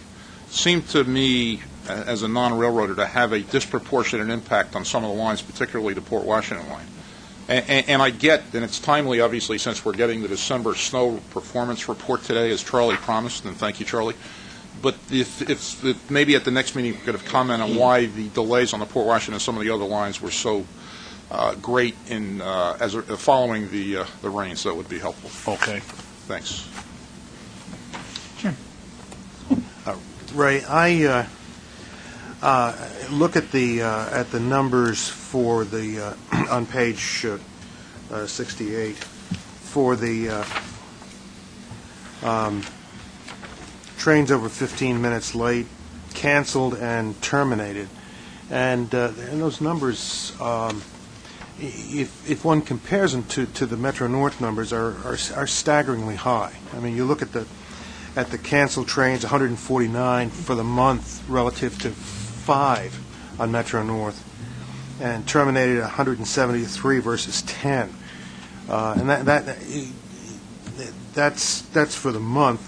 seem to me, as a non-railroader, to have a disproportionate impact on some of the lines, particularly the Port Washington line. And I get, and it's timely, obviously, since we're getting the December snow performance report today, as Charlie promised, and thank you, Charlie. But if maybe at the next meeting we could have comment on why the delays on the Port Washington and some of the other lines were so great in following the rains, that would be helpful. Okay. Thanks. Ray, I look at the numbers for the on page 68 for the trains over 15 minutes late, canceled, and terminated, and those numbers, if one compares them to the Metro North numbers, are staggeringly high. I mean, you look at the canceled trains, 149 for the month relative to 5 on Metro North, and terminated 173 versus 10. And that's for the month.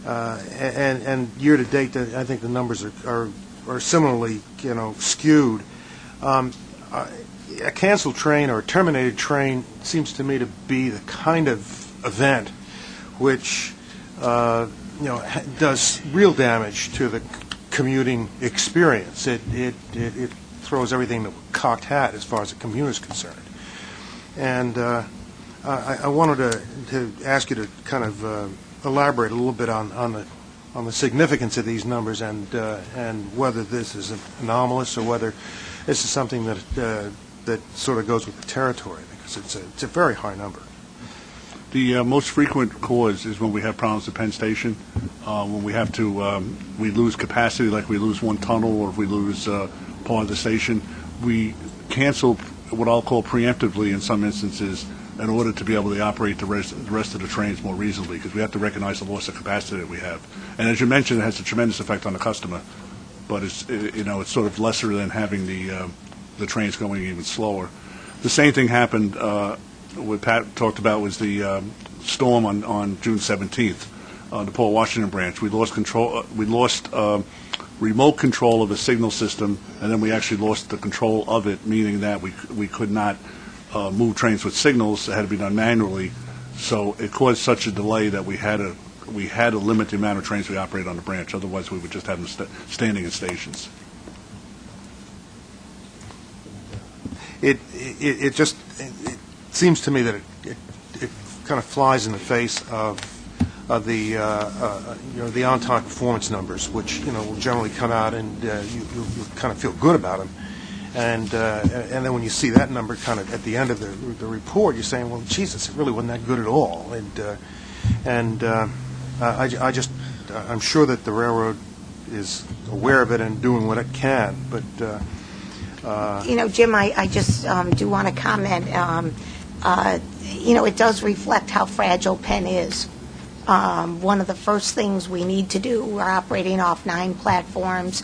And year to date, I think the numbers are similarly, skewed. A canceled train or a terminated train seems to me to be the kind of event which does real damage to the commuting experience. It throws everything to a cocked hat as far as the commuter is concerned. And I wanted to ask you to kind of elaborate a little bit on the significance of these numbers and whether this is anomalous or whether this is something that sort of goes with the territory, because it's a very high number. The most frequent cause is when we have problems at Penn Station, when we have to, we lose capacity, like we lose one tunnel or if we lose part of the station. We cancel what I'll call preemptively in some instances in order to be able to operate the rest of the trains more reasonably, because we have to recognize the loss of capacity that we have. And as you mentioned, it has a tremendous effect on the customer, but it's sort of lesser than having the trains going even slower. The same thing happened. What Pat talked about was the storm on June 17th, the Port Washington branch. We lost control. We lost remote control of the signal system, and then we actually lost the control of it, meaning that we could not move trains with signals. It had to be done manually. So it caused such a delay that we had to limit the amount of trains we operate on the branch. Otherwise, we would just have them standing in stations. It seems to me that it kind of flies in the face of the on-time performance numbers, which will generally come out and you kind of feel good about them, and then when you see that number kind of at the end of the report, you're saying, well, Jesus, it really wasn't that good at all, and I'm sure that the railroad is aware of it and doing what it can, but Jim, I just do want to comment. It does reflect how fragile Penn is. One of the first things we need to do, we're operating off 9 platforms.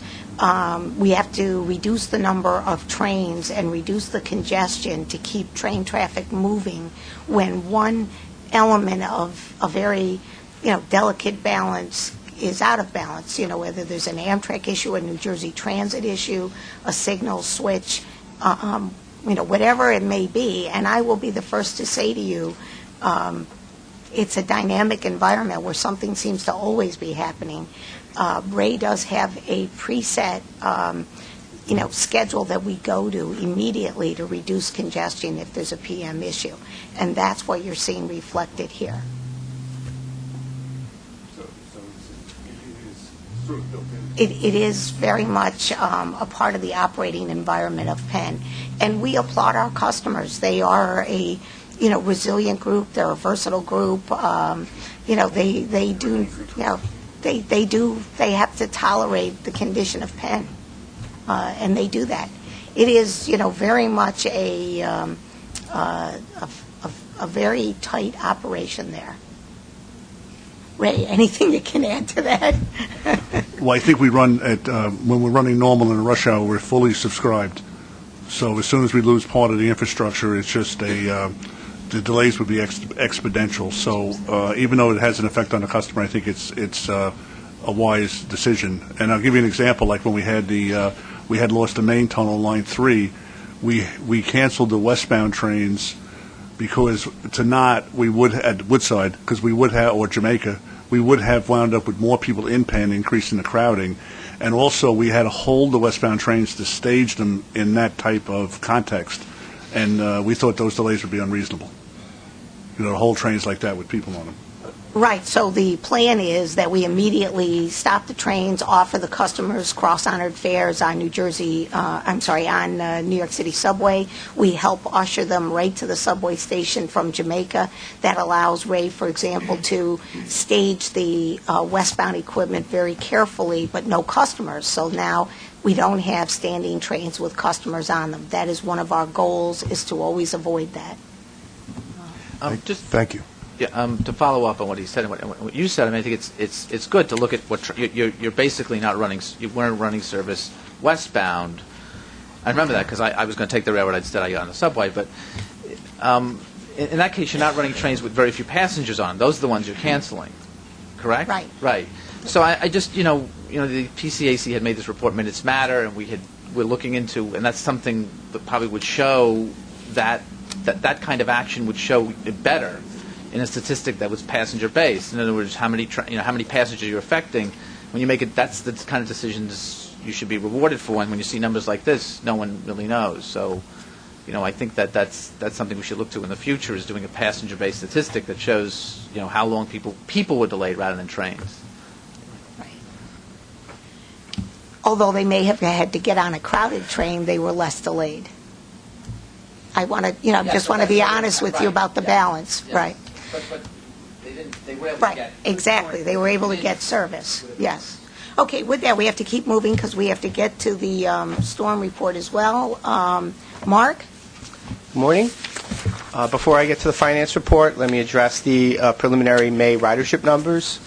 We have to reduce the number of trains and reduce the congestion to keep train traffic moving when one element of a very, delicate balance is out of balance, whether there's an Amtrak issue, a New Jersey Transit issue, a signal switch, whatever it may be. And I will be the first to say to you, it's a dynamic environment where something seems to always be happening. Ray does have a preset, schedule that we go to immediately to reduce congestion if there's a PM issue. And that's what you're seeing reflected here. It is very much a part of the operating environment of Penn, and we applaud our customers. They are a resilient group. They're a versatile group. They have to tolerate the condition of Penn, and they do that. It is very much a very tight operation there. Ray, anything you can add to that? Well, I think we run at, when we're running normal in a rush hour, we're fully subscribed. So as soon as we lose part of the infrastructure, it's just the delays would be exponential. So even though it has an effect on the customer, I think it's a wise decision. And I'll give you an example. Like when we had lost the main tunnel, line 3, we canceled the westbound trains because we would, at Woodside, because we would have, or Jamaica, we would have wound up with more people in Penn, increasing the crowding. And also, we had to hold the westbound trains to stage them in that type of context. And we thought those delays would be unreasonable. You know, to hold trains like that with people on them. Right, so the plan is that we immediately stop the trains, offer the customers cross-honored fares on New York City subway. We help usher them right to the subway station from Jamaica. That allows Ray, for example, to stage the westbound equipment very carefully, but no customers. So now we don't have standing trains with customers on them. That is one of our goals, is to always avoid that. Thank you. Yeah, to follow up on what he said and what you said, I mean, I think it's good to look at what you're basically not running. You weren't running service westbound. I remember that because I was going to take the railroad instead. I got on the subway, but in that case, you're not running trains with very few passengers on. Those are the ones you're canceling, correct? Right. Right. So I just the PCAC had made this report, Minutes Matter, and we're looking into, and that's something that probably would show that kind of action would show it better in a statistic that was passenger-based. In other words, how many passengers you're affecting. When you make it, that's the kind of decisions you should be rewarded for. And when you see numbers like this, no one really knows. So, I think that's something we should look to in the future, is doing a passenger-based statistic that shows, how long people were delayed rather than trains. Right. Although they may have had to get on a crowded train, they were less delayed. I want to, just want to be honest with you about the balance, right? But they were able to get... Exactly, they were able to get service, yes. Okay, with that, we have to keep moving because we have to get to the storm report as well. Mark? Good morning. Before I get to the finance report, let me address the preliminary May ridership numbers.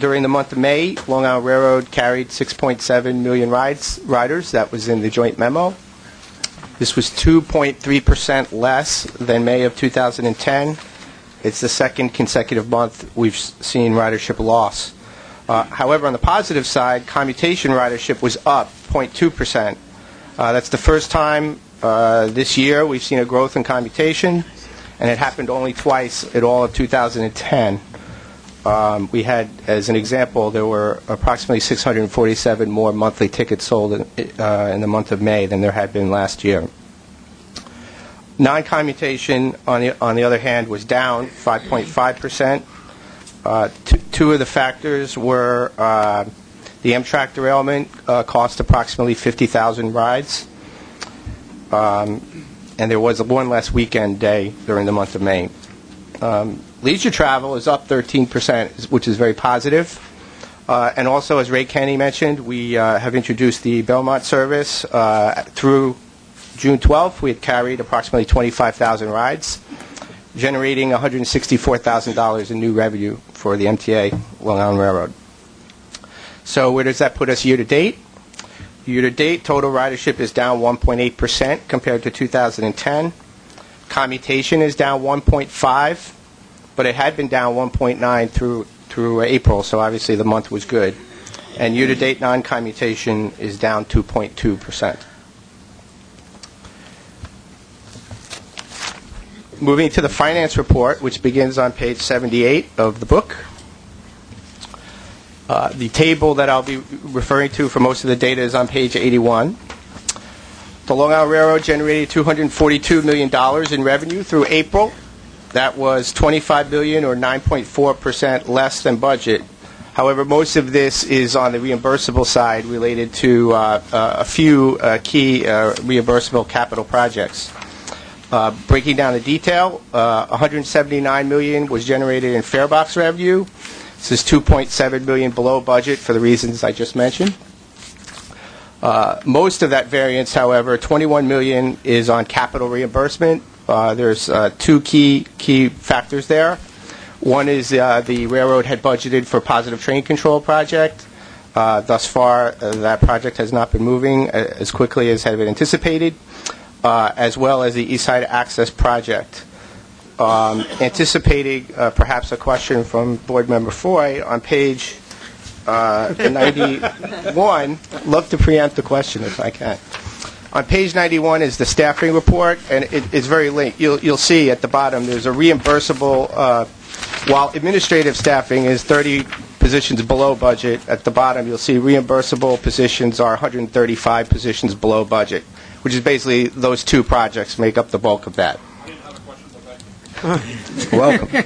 During the month of May, Long Island Railroad carried 6.7 million riders. That was in the joint memo. This was 2.3% less than May of 2010. It's the second consecutive month we've seen ridership loss. However, on the positive side, commutation ridership was up 0.2%. That's the first time this year we've seen a growth in commutation, and it happened only twice at all of 2010. We had, as an example, there were approximately 647 more monthly tickets sold in the month of May than there had been last year. Non-commutation, on the other hand, was down 5.5%. Two of the factors were the Amtrak derailment cost approximately 50,000 rides, and there was one less weekend day during the month of May. Leisure travel is up 13%, which is very positive. And also, as Ray Kenny mentioned, we have introduced the Belmont service. Through June 12th, we had carried approximately 25,000 rides, generating $164,000 in new revenue for the MTA Long Island Railroad. So where does that put us year-to-date? Year-to-date, total ridership is down 1.8% compared to 2010. Commutation is down 1.5%. But it had been down 1.9 through April, so obviously the month was good. And year-to-date non-commutation is down 2.2%. Moving to the finance report, which begins on page 78 of the book. The table that I'll be referring to for most of the data is on page 81. The Long Island Railroad generated $242 million in revenue through April. That was $25 billion, or 9.4% less than budget. However, most of this is on the reimbursable side related to a few key reimbursable capital projects. Breaking down the detail, $179 million was generated in fare box revenue. This is $2.7 million below budget for the reasons I just mentioned. Most of that variance, however, $21 million, is on capital reimbursement. There's two key factors there. One is the railroad had budgeted for positive train control project. Thus far, that project has not been moving as quickly as had been anticipated, as well as the East Side Access project. Anticipating perhaps a question from Board Member Foy on page 91, love to preempt the question if I can. On page 91 is the staffing report, and it's very linked. You'll see at the bottom there's a reimbursable, while administrative staffing is 30 positions below budget, at the bottom you'll see reimbursable positions are 135 positions below budget, which is basically those two projects make up the bulk of that. Welcome.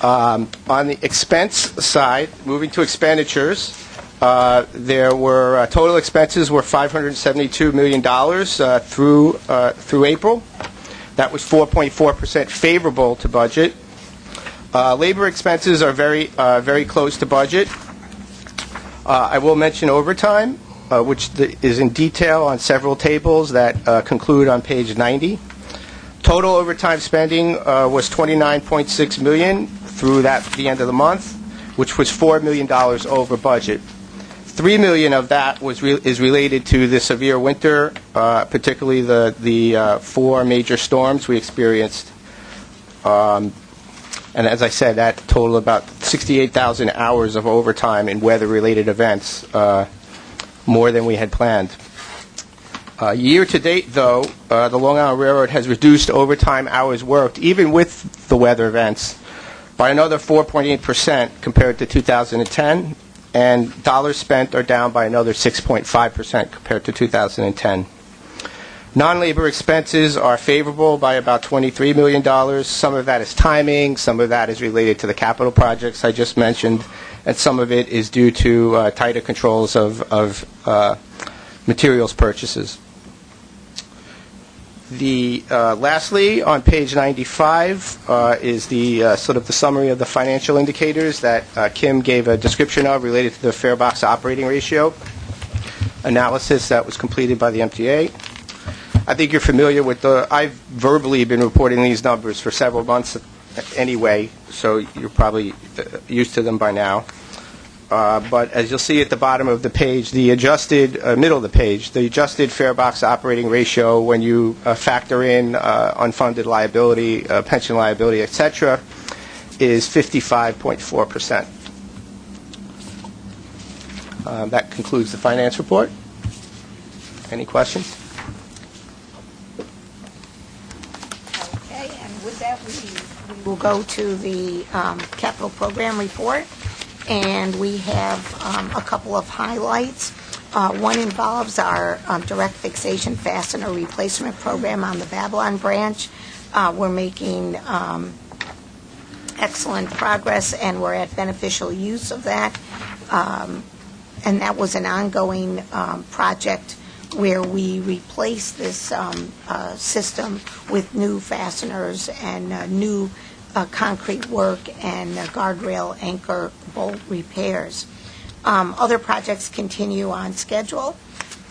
On the expense side, moving to expenditures, there were total expenses were $572 million through April. That was 4.4% favorable to budget. Labor expenses are very close to budget. I will mention overtime, which is in detail on several tables that conclude on page 90. Total overtime spending was $29.6 million through the end of the month, which was $4 million over budget. $3 million of that is related to the severe winter, particularly the 4 major storms we experienced. And as I said, that totaled about 68,000 hours of overtime in weather-related events, more than we had planned. Year to date, though, the Long Island Railroad has reduced overtime hours worked, even with the weather events, by another 4.8% compared to 2010, and dollars spent are down by another 6.5% compared to 2010. Non-labor expenses are favorable by about $23 million. Some of that is timing, some of that is related to the capital projects I just mentioned, and some of it is due to tighter controls of materials purchases. Lastly, on page 95 is the sort of the summary of the financial indicators that Kim gave a description of related to the fare box operating ratio analysis that was completed by the MTA. I think you're familiar with I've verbally been reporting these numbers for several months anyway, so you're probably used to them by now. But as you'll see at the bottom of the page, the adjusted, middle of the page, the adjusted fare box operating ratio, when you factor in unfunded liability, pension liability, etc., is 55.4%. That concludes the finance report. Any questions? Okay, and with that, we will go to the capital program report. And we have a couple of highlights. One involves our direct fixation fastener replacement program on the Babylon branch. We're making excellent progress, and we're at beneficial use of that. And that was an ongoing project where we replaced this system with new fasteners and new concrete work and guardrail anchor bolt repairs. Other projects continue on schedule,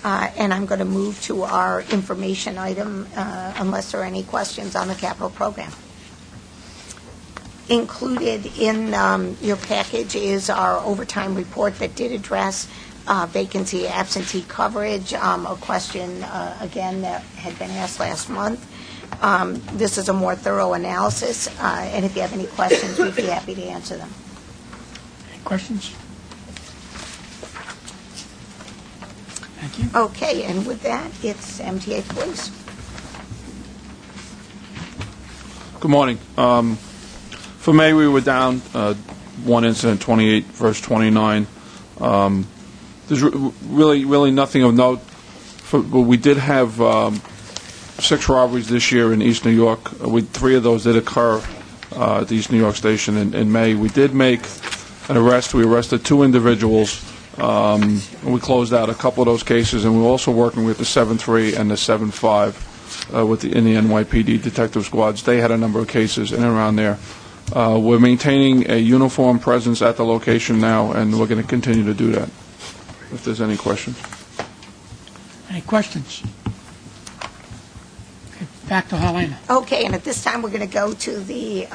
and I'm going to move to our information item unless there are any questions on the capital program. Included in your package is our overtime report that did address vacancy absentee coverage, a question, again, that had been asked last month. This is a more thorough analysis, and if you have any questions, we'd be happy to answer them. Any questions? Thank you. Okay, and with that, it's MTA Police. Good morning. For May, we were down one incident, 28 versus 29. There's really nothing of note. But we did have 6 robberies this year in East New York. 3 of those did occur at the East New York station in May. We did make an arrest. We arrested 2 individuals. And we closed out a couple of those cases, and we're also working with the 7-3 and the 7-5 in the NYPD detective squads. They had a number of cases in and around there. We're maintaining a uniform presence at the location now, and we're going to continue to do that. If there's any questions. Any questions? Okay, back to Helena. Okay, and at this time, we're going to go to the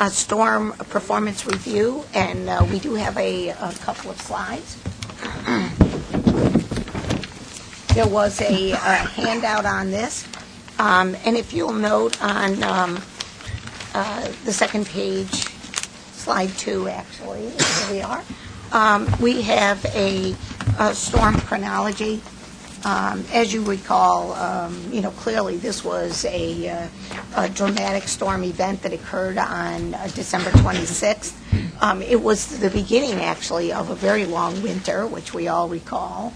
storm performance review, and we do have a couple of slides. There was a handout on this, and if you'll note on the second page, slide 2, actually, here we are. We have a storm chronology As you recall, clearly this was a dramatic storm event that occurred on December 26th. It was the beginning, actually, of a very long winter, which we all recall,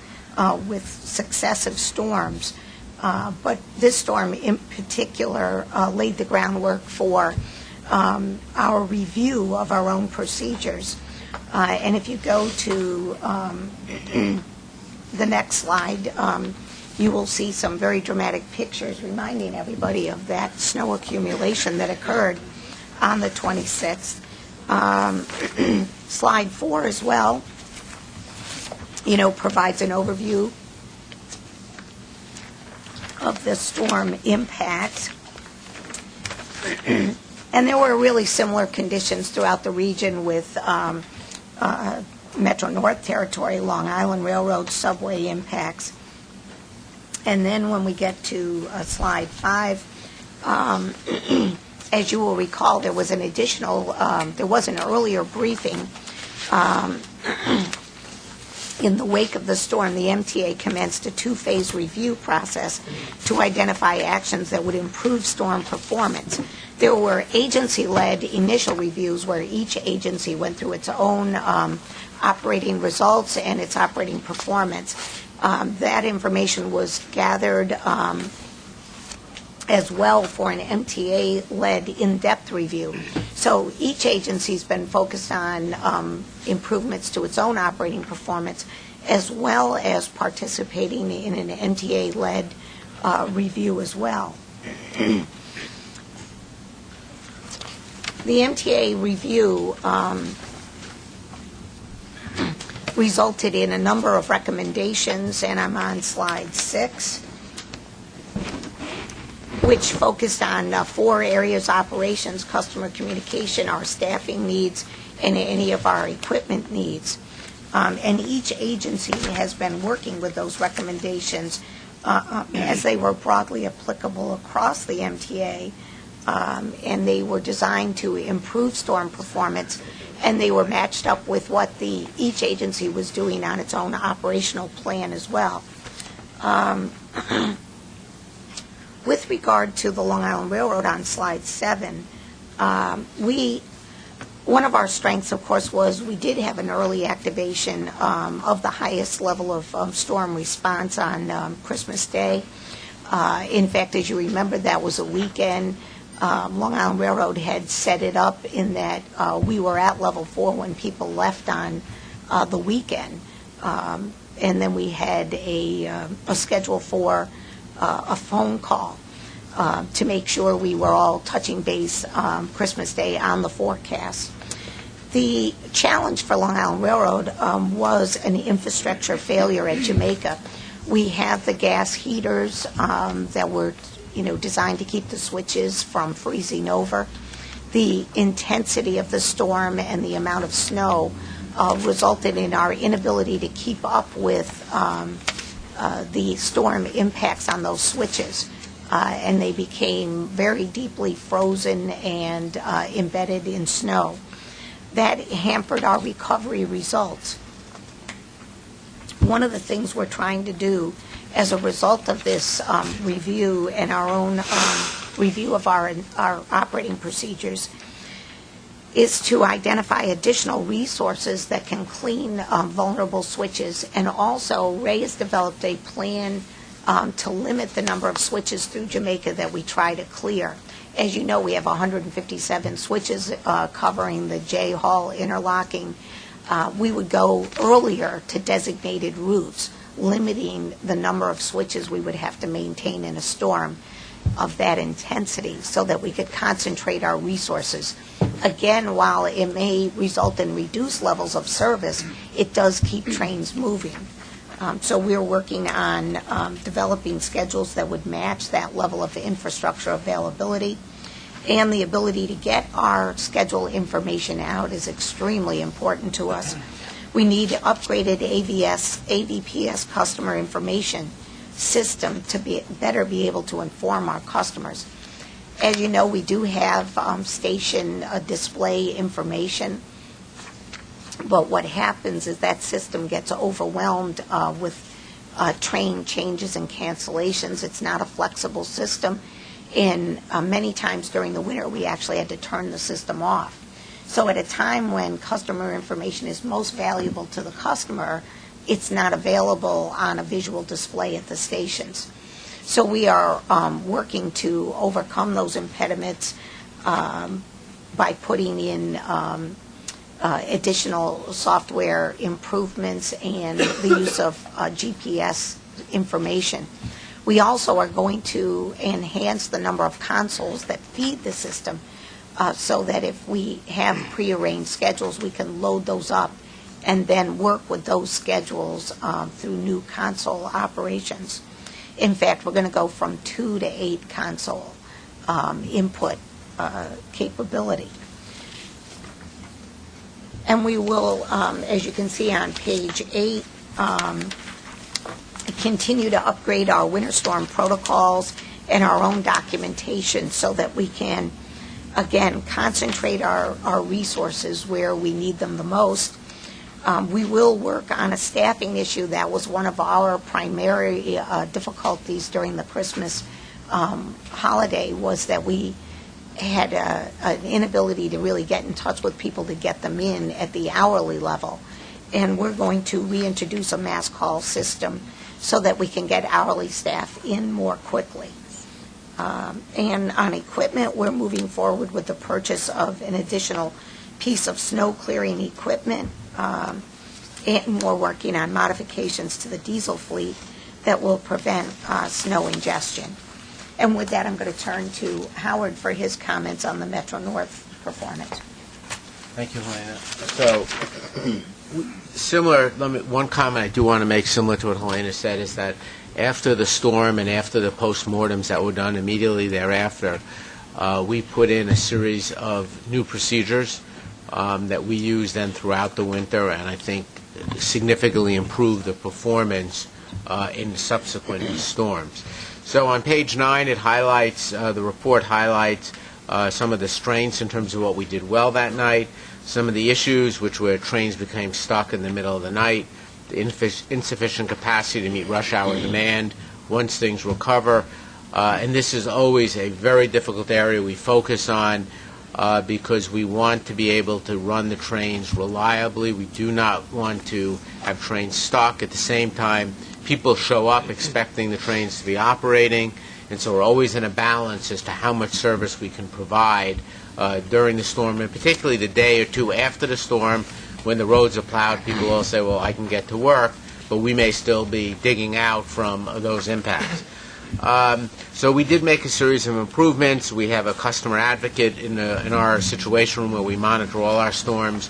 with successive storms. But this storm in particular laid the groundwork for our review of our own procedures. And if you go to the next slide, you will see some very dramatic pictures reminding everybody of that snow accumulation that occurred on the 26th. Slide 4 as well, provides an overview of the storm impact. And there were really similar conditions throughout the region with Metro-North Territory, Long Island Railroad, subway impacts. And then when we get to slide 5, as you will recall, there was an earlier briefing. In the wake of the storm, the MTA commenced a 2-phase review process to identify actions that would improve storm performance. There were agency-led initial reviews where each agency went through its own operating results and its operating performance. That information was gathered as well for an MTA-led in-depth review. So each agency's been focused on improvements to its own operating performance, as well as participating in an MTA-led review as well. The MTA review resulted in a number of recommendations, and I'm on slide 6, which focused on 4 areas: operations, customer communication, our staffing needs, and any of our equipment needs. And each agency has been working with those recommendations as they were broadly applicable across the MTA, and they were designed to improve storm performance, and they were matched up with what each agency was doing on its own operational plan as well. With regard to the Long Island Railroad on slide 7, one of our strengths, of course, was we did have an early activation of the highest level of storm response on Christmas Day. In fact, as you remember, that was a weekend. Long Island Railroad had set it up in that we were at level 4 when people left on the weekend. And then we had a schedule for a phone call to make sure we were all touching base Christmas Day on the forecast. The challenge for Long Island Railroad was an infrastructure failure at Jamaica. We have the gas heaters that were designed to keep the switches from freezing over. The intensity of the storm and the amount of snow resulted in our inability to keep up with the storm impacts on those switches. And they became very deeply frozen and embedded in snow. That hampered our recovery results. One of the things we're trying to do as a result of this review and our own review of our operating procedures is to identify additional resources that can clean vulnerable switches, and also Ray has developed a plan to limit the number of switches through Jamaica that we try to clear. As you know, we have 157 switches covering the J Hall interlocking. We would go earlier to designated routes, limiting the number of switches we would have to maintain in a storm of that intensity so that we could concentrate our resources. Again, while it may result in reduced levels of service, it does keep trains moving. So we're working on developing schedules that would match that level of infrastructure availability. And the ability to get our schedule information out is extremely important to us. We need upgraded AVPS customer information system to better be able to inform our customers. As you know, we do have station display information, but what happens is that system gets overwhelmed with train changes and cancellations. It's not a flexible system, and many times during the winter, we actually had to turn the system off. So at a time when customer information is most valuable to the customer, it's not available on a visual display at the stations. So we are working to overcome those impediments by putting in additional software improvements and the use of GPS information. We also are going to enhance the number of consoles that feed the system so that if we have prearranged schedules, we can load those up and then work with those schedules through new console operations. In fact, we're going to go from 2 to 8 console input capability. And we will, as you can see on page 8, continue to upgrade our winter storm protocols and our own documentation so that we can, again, concentrate our resources where we need them the most. We will work on a staffing issue. That was one of our primary difficulties during the Christmas holiday, was that we had an inability to really get in touch with people to get them in at the hourly level. And we're going to reintroduce a mass call system so that we can get hourly staff in more quickly. And on equipment, we're moving forward with the purchase of an additional piece of snow clearing equipment, and we're working on modifications to the diesel fleet that will prevent snow ingestion. And with that, I'm going to turn to Howard for his comments on the Metro North performance. Thank you, Helena. So, one comment I do want to make similar to what Helena said is that after the storm and after the postmortems that were done immediately thereafter, we put in a series of new procedures that we used then throughout the winter, and I think significantly improved the performance in subsequent storms. So on page 9, it highlights, the report highlights some of the strengths in terms of what we did well that night, some of the issues, which were trains became stuck in the middle of the night, the insufficient capacity to meet rush hour demand once things recover. And this is always a very difficult area we focus on because we want to be able to run the trains reliably. We do not want to have trains stuck. At the same time, people show up expecting the trains to be operating, and so we're always in a balance as to how much service we can provide during the storm, and particularly the day or two after the storm when the roads are plowed. People will say, well, I can get to work, but we may still be digging out from those impacts. So we did make a series of improvements. We have a customer advocate in our situation room where we monitor all our storms,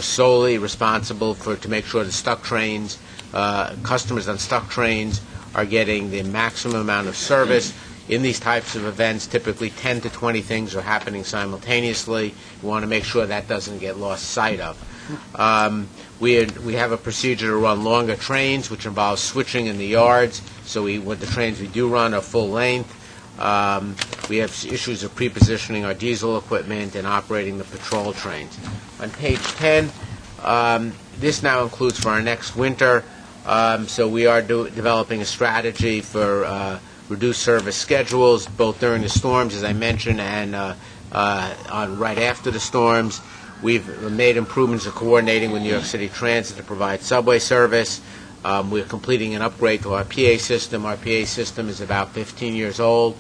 solely responsible to make sure the stuck trains, customers on stuck trains are getting the maximum amount of service. In these types of events, typically 10 to 20 things are happening simultaneously. We want to make sure that doesn't get lost sight of. We have a procedure to run longer trains, which involves switching in the yards. So with the trains we do run are full length. We have issues of pre-positioning our diesel equipment and operating the patrol trains. On page 10, this now includes for our next winter. So we are developing a strategy for reduced service schedules, both during the storms, as I mentioned, and right after the storms. We've made improvements in coordinating with New York City Transit to provide subway service. We're completing an upgrade to our PA system. Our PA system is about 15 years old.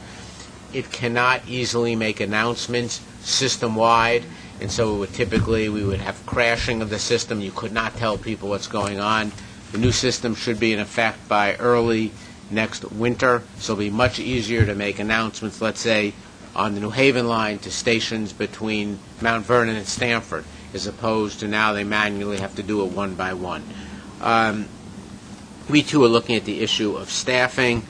It cannot easily make announcements system-wide, and so we would have crashing of the system. You could not tell people what's going on. The new system should be in effect by early next winter, so it'll be much easier to make announcements, let's say, on the New Haven line to stations between Mount Vernon and Stamford, as opposed to now they manually have to do it one by one. We, too, are looking at the issue of staffing.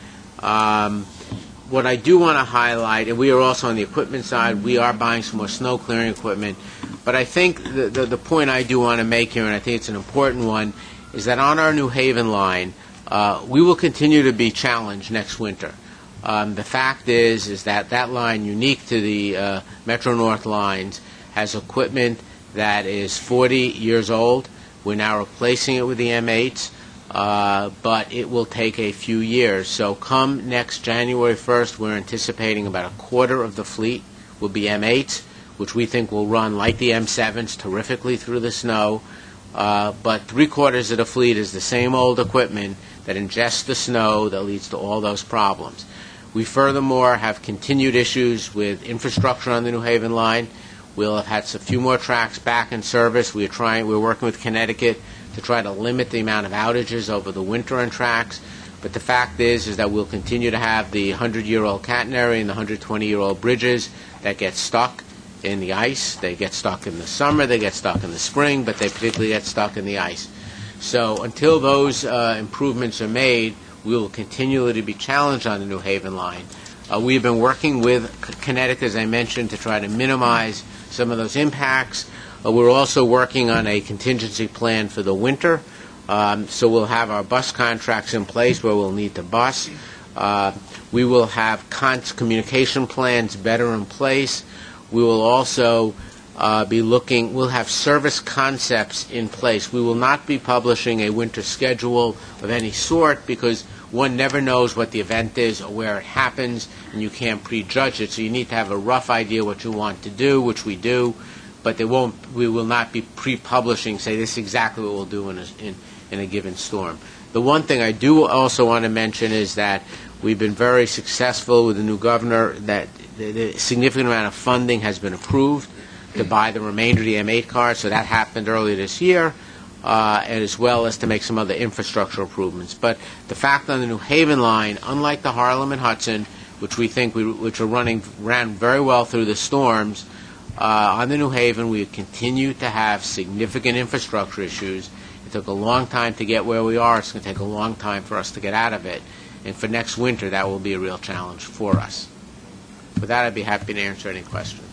What I do want to highlight, and we are also on the equipment side, we are buying some more snow clearing equipment, but I think the point I do want to make here, and I think it's an important one, is that on our New Haven line, we will continue to be challenged next winter. The fact is that line, unique to the Metro North lines, has equipment that is 40 years old. We're now replacing it with the M8s. but it will take a few years. So come next January 1st, we're anticipating about a quarter of the fleet will be M8s, which we think will run like the M7s terrifically through the snow. But three-quarters of the fleet is the same old equipment that ingests the snow that leads to all those problems. We furthermore have continued issues with infrastructure on the New Haven line. We'll have had a few more tracks back in service. We're working with Connecticut to try to limit the amount of outages over the winter on tracks. But the fact is that we'll continue to have the 100-year-old catenary and the 120-year-old bridges that get stuck in the ice. They get stuck in the summer, they get stuck in the spring, but they particularly get stuck in the ice. So until those improvements are made, we will continually to be challenged on the New Haven line. We've been working with Connecticut, as I mentioned, to try to minimize some of those impacts. We're also working on a contingency plan for the winter. So we'll have our bus contracts in place where we'll need to bus. We will have communication plans better in place. We will also we'll have service concepts in place. We will not be publishing a winter schedule of any sort because one never knows what the event is or where it happens, and you can't prejudge it. So you need to have a rough idea what you want to do, which we do, but we will not be pre-publishing, say this is exactly what we'll do in a given storm. The one thing I do also want to mention is that we've been very successful with the new governor, that the significant amount of funding has been approved to buy the remainder of the M8 cars, so that happened earlier this year, and as well as to make some other infrastructure improvements. But the fact on the New Haven line, unlike the Harlem and Hudson, which we think which ran very well through the storms, on the New Haven we continue to have significant infrastructure issues. It took a long time to get where we are. It's going to take a long time for us to get out of it. And for next winter, that will be a real challenge for us. With that, I'd be happy to answer any questions.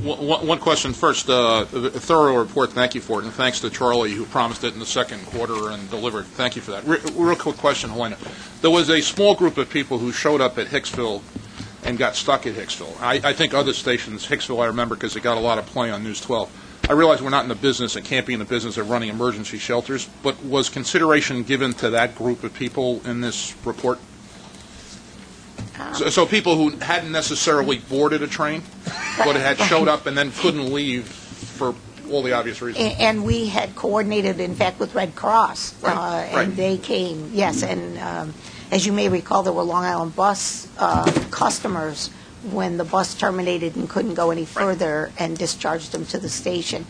One question first. A thorough report. Thank you for it, and thanks to Charlie, who promised it in the second quarter and delivered. Thank you for that. Real quick question, Helena. There was a small group of people who showed up at Hicksville and got stuck at Hicksville. I think other stations, Hicksville I remember because it got a lot of play on News 12. I realize we're not in the business and can't be in the business of running emergency shelters, but was consideration given to that group of people in this report? So people who hadn't necessarily boarded a train, but had showed up and then couldn't leave for all the obvious reasons. And we had coordinated, in fact, with Red Cross, and they came, yes, and as you may recall, there were Long Island bus customers when the bus terminated and couldn't go any further and discharged them to the station.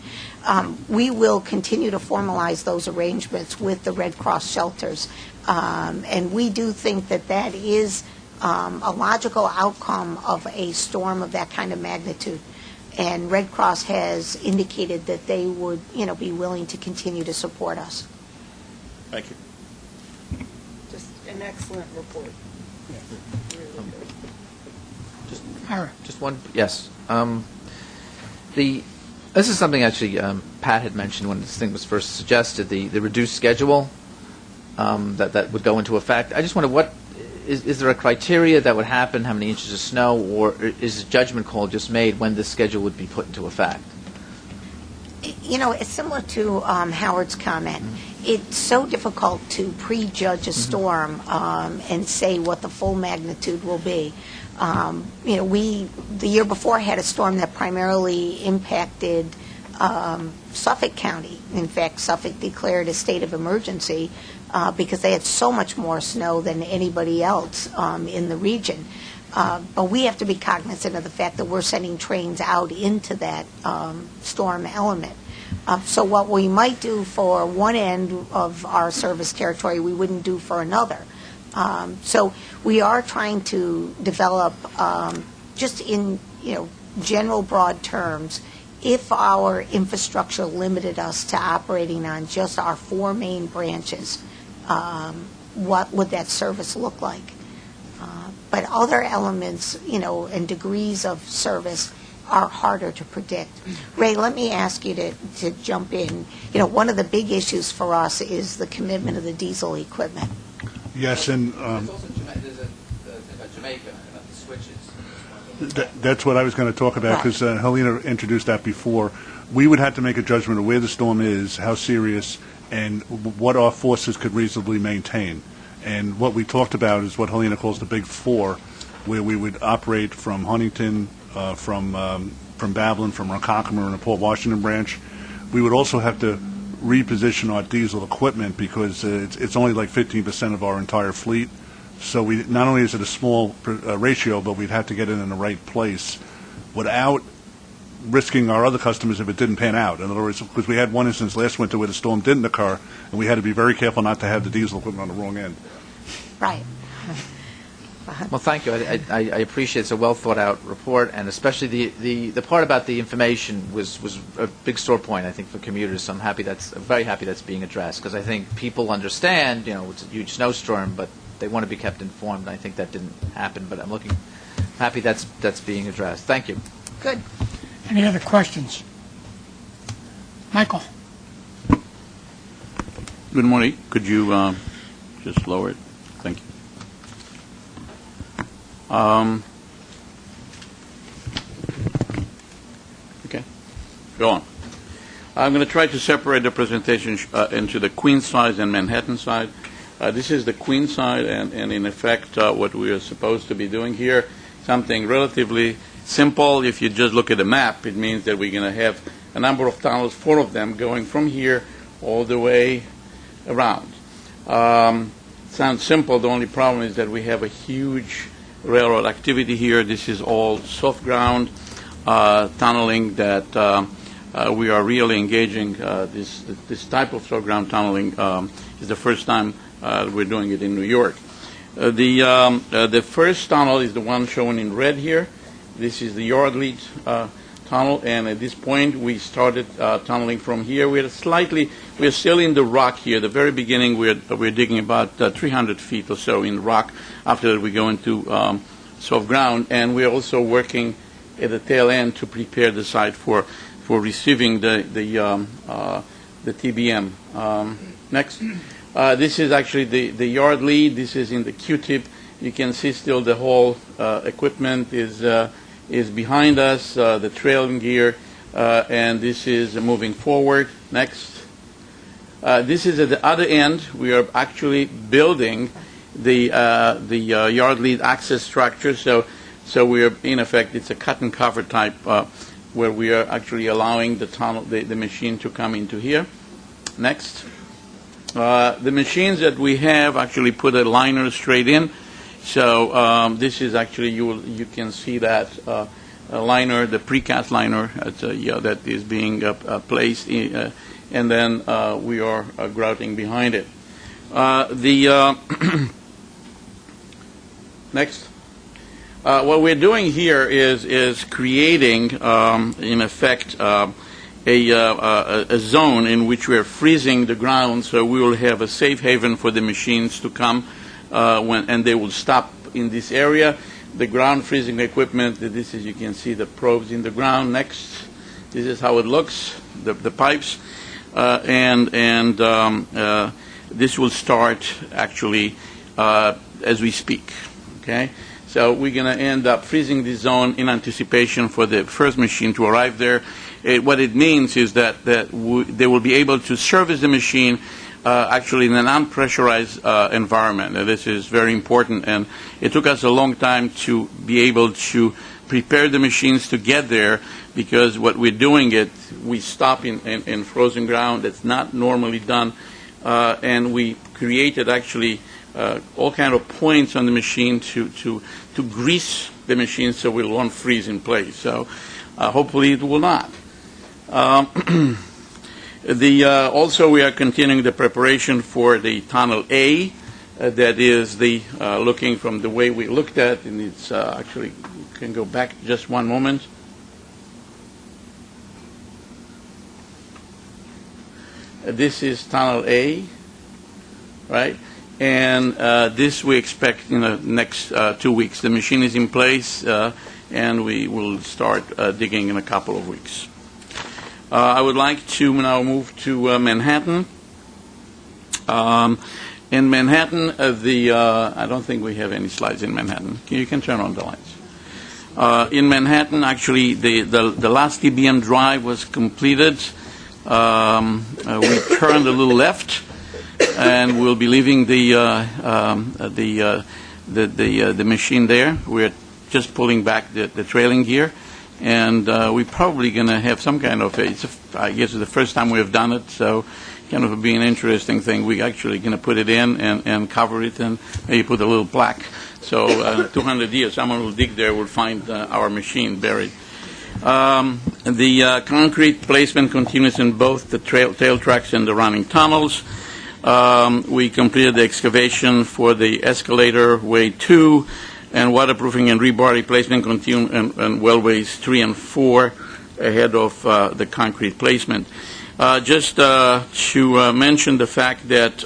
We will continue to formalize those arrangements with the Red Cross shelters, and we do think that that is a logical outcome of a storm of that kind of magnitude. And Red Cross has indicated that they would, be willing to continue to support us. Thank you. Just an excellent report. Just one, yes. This is something actually Pat had mentioned when this thing was first suggested, the reduced schedule that would go into effect. I just wonder, is there a criteria that would happen, how many inches of snow, or is a judgment call just made when this schedule would be put into effect? It's similar to Howard's comment. It's so difficult to prejudge a storm and say what the full magnitude will be. We, the year before, had a storm that primarily impacted Suffolk County. In fact, Suffolk declared a state of emergency because they had so much more snow than anybody else in the region. But we have to be cognizant of the fact that we're sending trains out into that storm element. So what we might do for one end of our service territory, we wouldn't do for another. So we are trying to develop, just in general broad terms, if our infrastructure limited us to operating on just our four main branches, what would that service look like? But other elements, and degrees of service are harder to predict. Ray, let me ask you to jump in. One of the big issues for us is the commitment of the diesel equipment. Yes, and There's also Jamaica, the switches. That's what I was going to talk about, because Helena introduced that before. We would have to make a judgment of where the storm is, how serious, and what our forces could reasonably maintain. And what we talked about is what Helena calls the Big Four, where we would operate from Huntington, from Babylon, from Ronkonkoma, and the Port Washington branch. We would also have to reposition our diesel equipment because it's only like 15% of our entire fleet. So we not only is it a small ratio, but we'd have to get it in the right place without risking our other customers if it didn't pan out. In other words, because we had one instance last winter where the storm didn't occur, and we had to be very careful not to have the diesel equipment on the wrong end. Right. Well, thank you. I appreciate it's a well-thought-out report, and especially the part about the information was a big sore point, I think, for commuters. So I'm very happy that's being addressed, because I think people understand, it's a huge snowstorm, but they want to be kept informed. I think that didn't happen, but I'm happy that's being addressed. Thank you. Good. Any other questions? Michael? Good morning. Could you just lower it? Thank you. Okay. Go on. I'm going to try to separate the presentation into the Queen side and Manhattan side. This is the Queen side, and in effect, what we are supposed to be doing here, something relatively simple. If you just look at the map, it means that we're going to have a number of tunnels, 4 of them, going from here all the way around. Sounds simple. The only problem is that we have a huge railroad activity here. This is all soft ground tunneling that we are really engaging. This type of soft ground tunneling is the first time we're doing it in New York. The first tunnel is the one shown in red here. This is the yard lead tunnel, and at this point we started tunneling from here. We're still in the rock here. The very beginning we're digging about 300 feet or so in rock. After that we go into soft ground, and we're also working at the tail end to prepare the site for receiving the TBM. Next. This is actually the yard lead. This is in the Q-tip. You can see still the whole equipment is behind us, the trailing gear, and this is moving forward. Next. This is at the other end. We are actually building the yard lead access structure. So we are, in effect, it's a cut and cover type where we are actually allowing the machine to come into here. Next. The machines that we have actually put a liner straight in. So this is actually, you can see that liner, the precast liner that is being placed in, and then we are grouting behind it. Next. What we're doing here is creating, in effect, a zone in which we are freezing the ground, so we will have a safe haven for the machines to come and they will stop in this area. The ground freezing equipment, this is, you can see the probes in the ground. Next, this is how it looks, the pipes, and this will start actually as we speak. Okay, so we're going to end up freezing this zone in anticipation for the first machine to arrive there. What it means is that they will be able to service the machine actually in an unpressurized environment. This is very important, and it took us a long time to be able to prepare the machines to get there, because what we're doing we stop in frozen ground. That's not normally done, and we created actually all kind of points on the machine to grease the machine so it won't freeze in place. So hopefully it will not. Also, we are continuing the preparation for the Tunnel A. That is looking from the way we looked at, and it's actually, you can go back just one moment. This is Tunnel A, right? And this we expect in the next 2 weeks. The machine is in place, and we will start digging in a couple of weeks. I would like to now move to Manhattan. In Manhattan, I don't think we have any slides in Manhattan. You can turn on the lights. In Manhattan, actually, the last TBM drive was completed. We turned a little left, and we'll be leaving the machine there. We're just pulling back the trailing gear, and we're probably going to have some kind of I guess it's the first time we have done it, so kind of be an interesting thing. We're actually going to put it in and cover it and maybe put a little plaque. So 200 years, someone will dig there, will find our machine buried. The concrete placement continues in both the tail tracks and the running tunnels. We completed the excavation for the escalator way 2, and waterproofing and rebar replacement continue in wellways 3 and 4 ahead of the concrete placement. Just to mention the fact that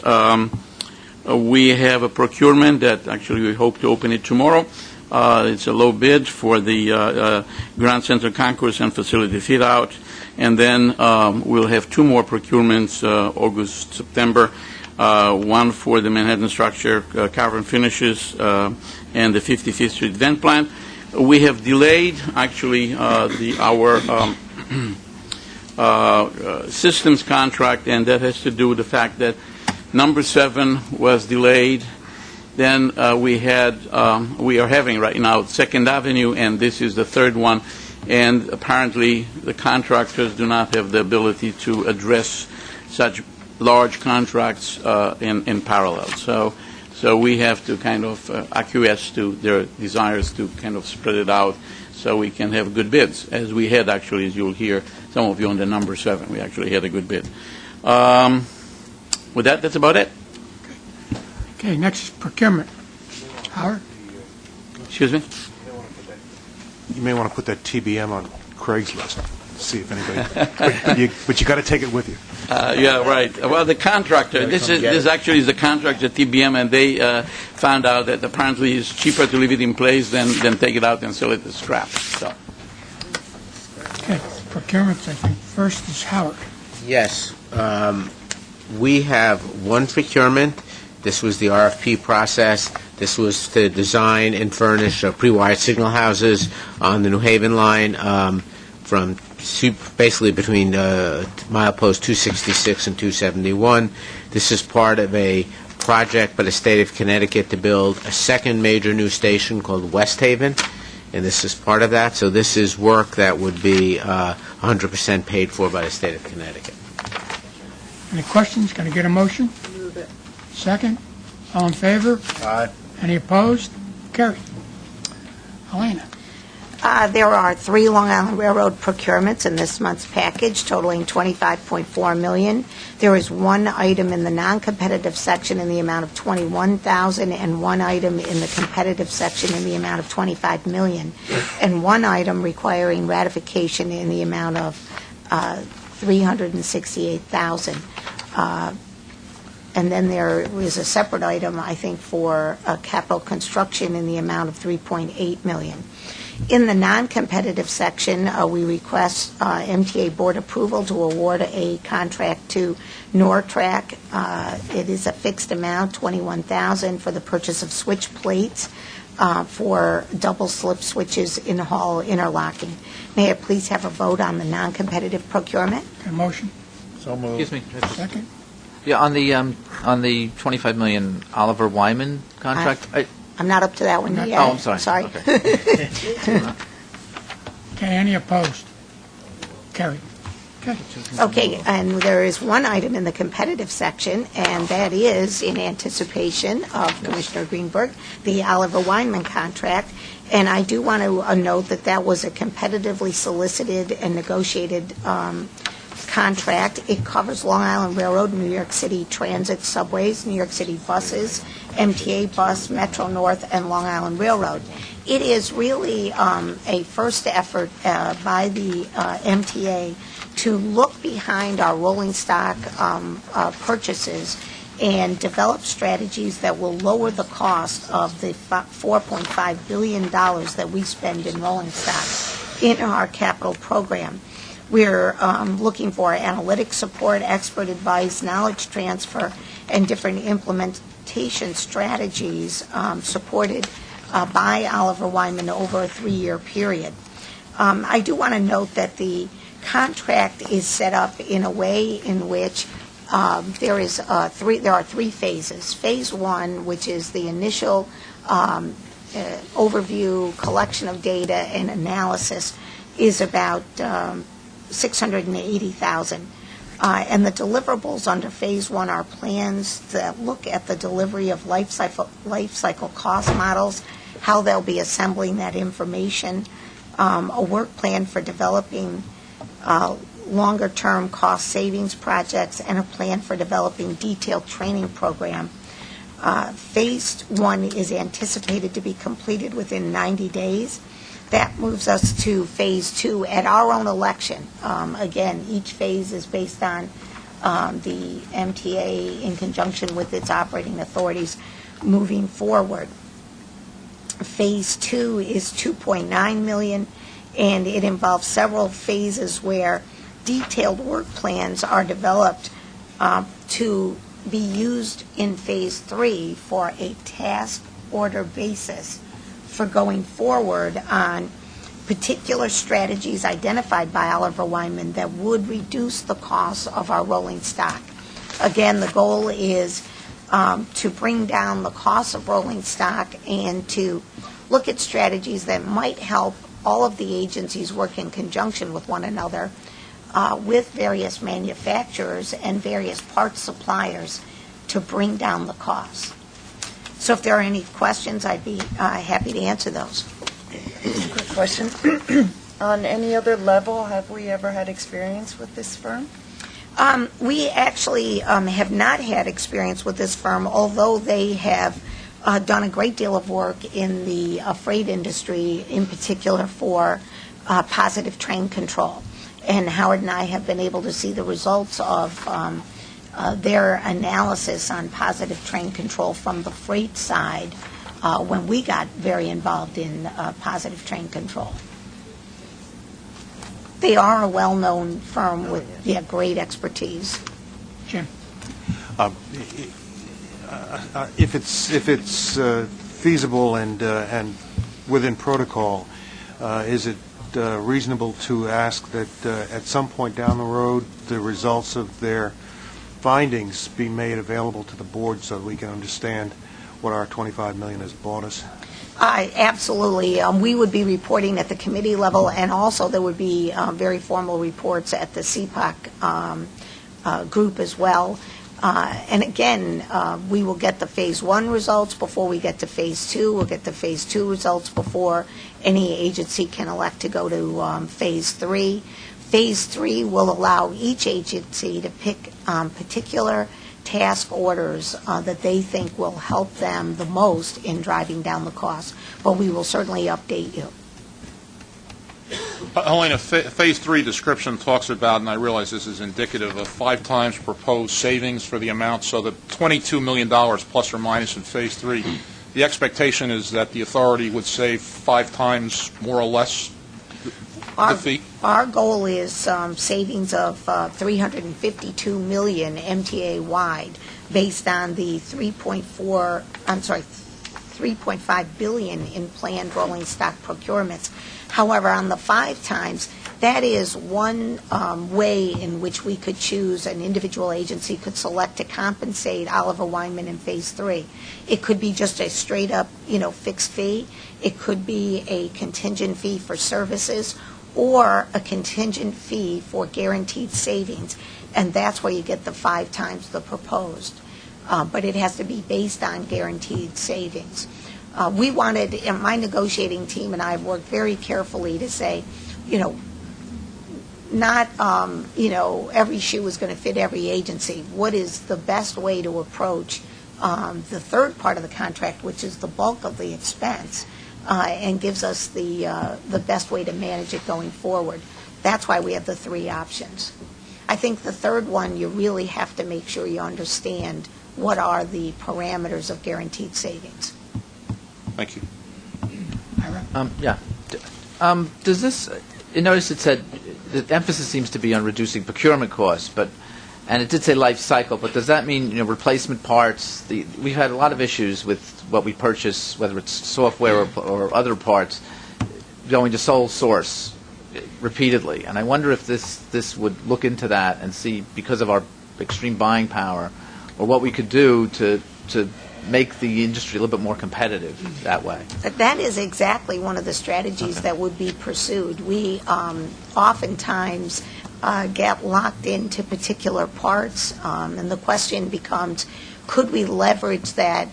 we have a procurement that actually we hope to open it tomorrow. It's a low bid for the Grand Center Concourse and facility fit out. And then we'll have 2 more procurements, August, September, one for the Manhattan structure, cover and finishes, and the 55th Street vent plant. We have delayed actually our systems contract, and that has to do with the fact that number 7 was delayed. Then we are having right now 2nd Avenue, and this is the 3rd one. And apparently the contractors do not have the ability to address such large contracts in parallel. So we have to kind of acquiesce to their desires to kind of spread it out so we can have good bids, as we had actually, as you'll hear, some of you on the number 7. We actually had a good bid. With that, that's about it. Okay, next is procurement. Howard? Excuse me? You may want to put that TBM on Craigslist, see if anybody, but you got to take it with you. Yeah, right. Well, the contractor, this actually is the contractor, TBM, and they found out that apparently it's cheaper to leave it in place than take it out and sell it as scrap. So. Okay, procurement, I think. First is Howard. Yes. We have one procurement. This was the RFP process. This was to design and furnish pre-wired signal houses on the New Haven line from basically between milepost 266 and 271. This is part of a project by the state of Connecticut to build a second major new station called West Haven, and this is part of that. So this is work that would be 100% paid for by the state of Connecticut. Any questions? Can I get a motion? Move it. Second? All in favor? Aye. Any opposed? Carried. Elena? There are 3 Long Island Railroad procurements in this month's package totaling $25.4 million. There is one item in the non-competitive section in the amount of $21,000 and one item in the competitive section in the amount of $25 million, and one item requiring ratification in the amount of $368,000. And then there is a separate item, I think, for capital construction in the amount of $3.8 million. In the non-competitive section, we request MTA Board approval to award a contract to Nortrack. It is a fixed amount, $21,000, for the purchase of switch plates for double slip switches in hall interlocking. May I please have a vote on the non-competitive procurement? A motion? So moved. Excuse me. Second? Yeah, on the $25 million Oliver Wyman contract. I'm not up to that one yet. Oh, I'm sorry. Okay. Okay, any opposed? Carried. Okay. Okay, and there is one item in the competitive section, and that is in anticipation of Commissioner Greenberg, the Oliver Wyman contract. And I do want to note that that was a competitively solicited and negotiated contract. It covers Long Island Railroad, New York City Transit subways, New York City buses, MTA bus, Metro North, and Long Island Railroad. It is really a first effort by the MTA to look behind our rolling stock purchases and develop strategies that will lower the cost of the $4.5 billion that we spend in rolling stock in our capital program. We're looking for analytic support, expert advice, knowledge transfer, and different implementation strategies supported by Oliver Wyman over a 3-year period. I do want to note that the contract is set up in a way in which there are three phases. Phase one, which is the initial overview, collection of data, and analysis, is about $680,000. And the deliverables under phase one are plans that look at the delivery of life cycle cost models, how they'll be assembling that information, a work plan for developing longer-term cost savings projects, and a plan for developing detailed training program. Phase one is anticipated to be completed within 90 days. That moves us to phase two at our own election. Again, each phase is based on the MTA in conjunction with its operating authorities moving forward. Phase two is $2.9 million, and it involves several phases where detailed work plans are developed to be used in phase three for a task order basis for going forward on particular strategies identified by Oliver Wyman that would reduce the cost of our rolling stock. Again, the goal is to bring down the cost of rolling stock and to look at strategies that might help all of the agencies work in conjunction with one another with various manufacturers and various parts suppliers to bring down the costs. So if there are any questions, I'd be happy to answer those. Quick question. On any other level, have we ever had experience with this firm? We actually have not had experience with this firm, although they have done a great deal of work in the freight industry, in particular for positive train control. And Howard and I have been able to see the results of their analysis on positive train control from the freight side when we got very involved in positive train control. They are a well-known firm with great expertise. Jim? If it's feasible and within protocol, is it reasonable to ask that at some point down the road the results of their findings be made available to the board so that we can understand what our $25 million has bought us? Absolutely. We would be reporting at the committee level, and also there would be very formal reports at the CPAC group as well. And again, we will get the phase one results before we get to phase two. We'll get the phase two results before any agency can elect to go to phase three. Phase three will allow each agency to pick particular task orders that they think will help them the most in driving down the cost. But we will certainly update you. Helena, Phase 3 description talks about, and I realize this is indicative of 5 times proposed savings for the amount, so the $22 million plus or minus in Phase 3. The expectation is that the authority would save 5 times more or less the fee? Our goal is savings of $352 million MTA-wide based on the $3.5 billion in planned rolling stock procurements. However, on the 5 times, that is one way in which we could choose, an individual agency could select to compensate Oliver Wyman in Phase 3. It could be just a straight-up, fixed fee. It could be a contingent fee for services or a contingent fee for guaranteed savings, and that's where you get the 5 times the proposed. But it has to be based on guaranteed savings. We wanted, and my negotiating team and I have worked very carefully to say, not, every shoe is going to fit every agency. What is the best way to approach the third part of the contract, which is the bulk of the expense, and gives us the best way to manage it going forward. That's why we have the 3 options. I think the third one, you really have to make sure you understand what are the parameters of guaranteed savings. Thank you. Does this, you notice it said, the emphasis seems to be on reducing procurement costs, and it did say life cycle, but does that mean, replacement parts? We've had a lot of issues with what we purchase, whether it's software or other parts, going to sole source. repeatedly. And I wonder if this would look into that and see, because of our extreme buying power, or what we could do to make the industry a little bit more competitive that way. That is exactly one of the strategies that would be pursued. We oftentimes get locked into particular parts, and the question becomes, could we leverage that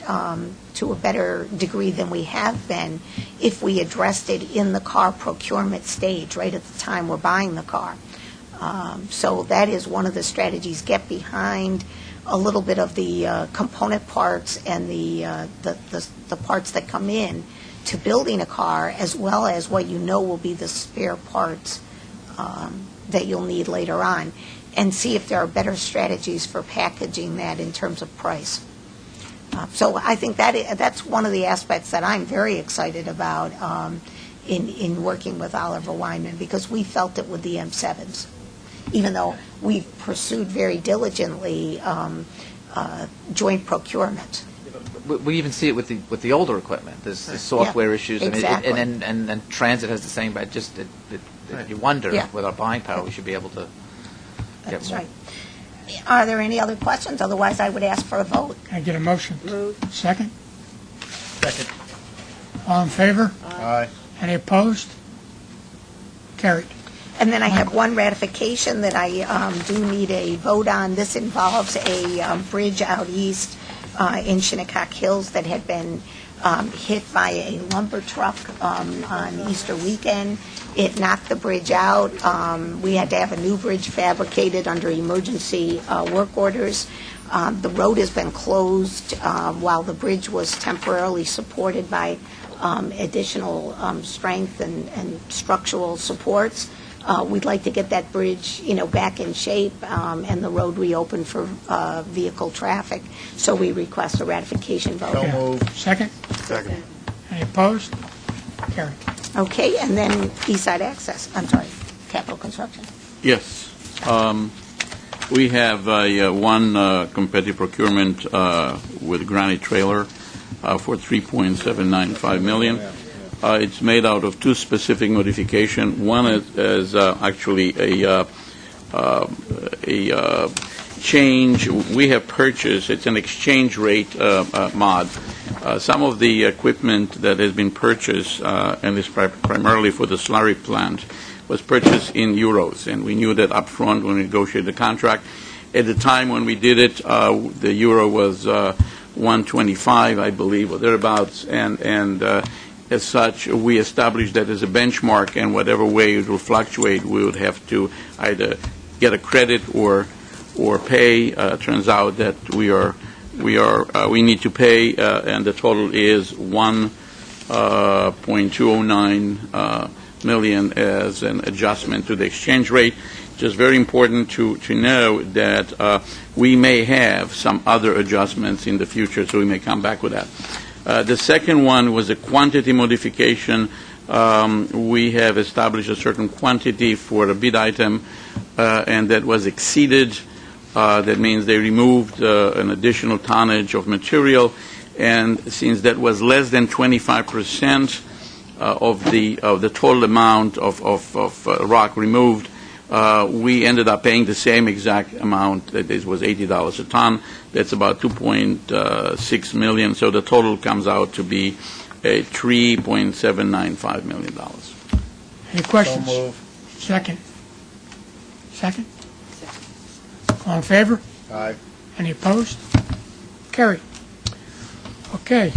to a better degree than we have been if we addressed it in the car procurement stage, right at the time we're buying the car? So that is one of the strategies. Get behind a little bit of the component parts and the parts that come in to building a car, as well as what you know will be the spare parts that you'll need later on, and see if there are better strategies for packaging that in terms of price. So I think that's one of the aspects that I'm very excited about in working with Oliver Wyman, because we felt it with the M7s. Even though we've pursued very diligently joint procurement. We even see it with the older equipment. There's software issues, exactly. and transit has the same. But just you wonder with our buying power, we should be able to get That's more. right. Are there any other questions? Otherwise, I would ask for a vote. Can I get a motion? Moved. Second? Second. All in favor? Aye. Any opposed? Carried. And then I have one ratification that I do need a vote on. This involves a bridge out east in Shinnecock Hills that had been hit by a lumber truck on Easter weekend. It knocked the bridge out. We had to have a new bridge fabricated under emergency work orders. The road has been closed while the bridge was temporarily supported by additional strength and structural supports. We'd like to get that bridge, back in shape and the road reopened for vehicle traffic. So we request a ratification vote. So moved. Second? Second. Any opposed? Carried. Okay, and then East Side Access, capital construction. Yes. We have one competitive procurement with Granite Trailer for $3.795 million. It's made out of two specific modifications. One is actually a change. We have purchased, it's an exchange rate mod. Some of the equipment that has been purchased, and is primarily for the slurry plant, was purchased in euros, and we knew that up front when we negotiated the contract. At the time when we did it, the euro was 125, I believe, or thereabouts, and as such, we established that as a benchmark, and whatever way it will fluctuate, we would have to either get a credit or pay. Turns out that we need to pay, and the total is 1.209 million as an adjustment to the exchange rate. Just very important to know that we may have some other adjustments in the future, so we may come back with that. The second one was a quantity modification. We have established a certain quantity for a bid item, and that was exceeded. That means they removed an additional tonnage of material, and since that was less than 25% of the total amount of rock removed, we ended up paying the same exact amount. That was $80 a ton. That's about $2.6 million. So the total comes out to be $3.795 million. Any questions? So moved. Second? Second? All in favor? Aye. Any opposed? Carried. Okay.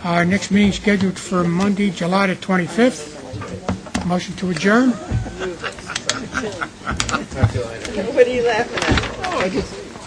Our next meeting is scheduled for Monday, July the 25th. Motion to adjourn? What are you laughing at?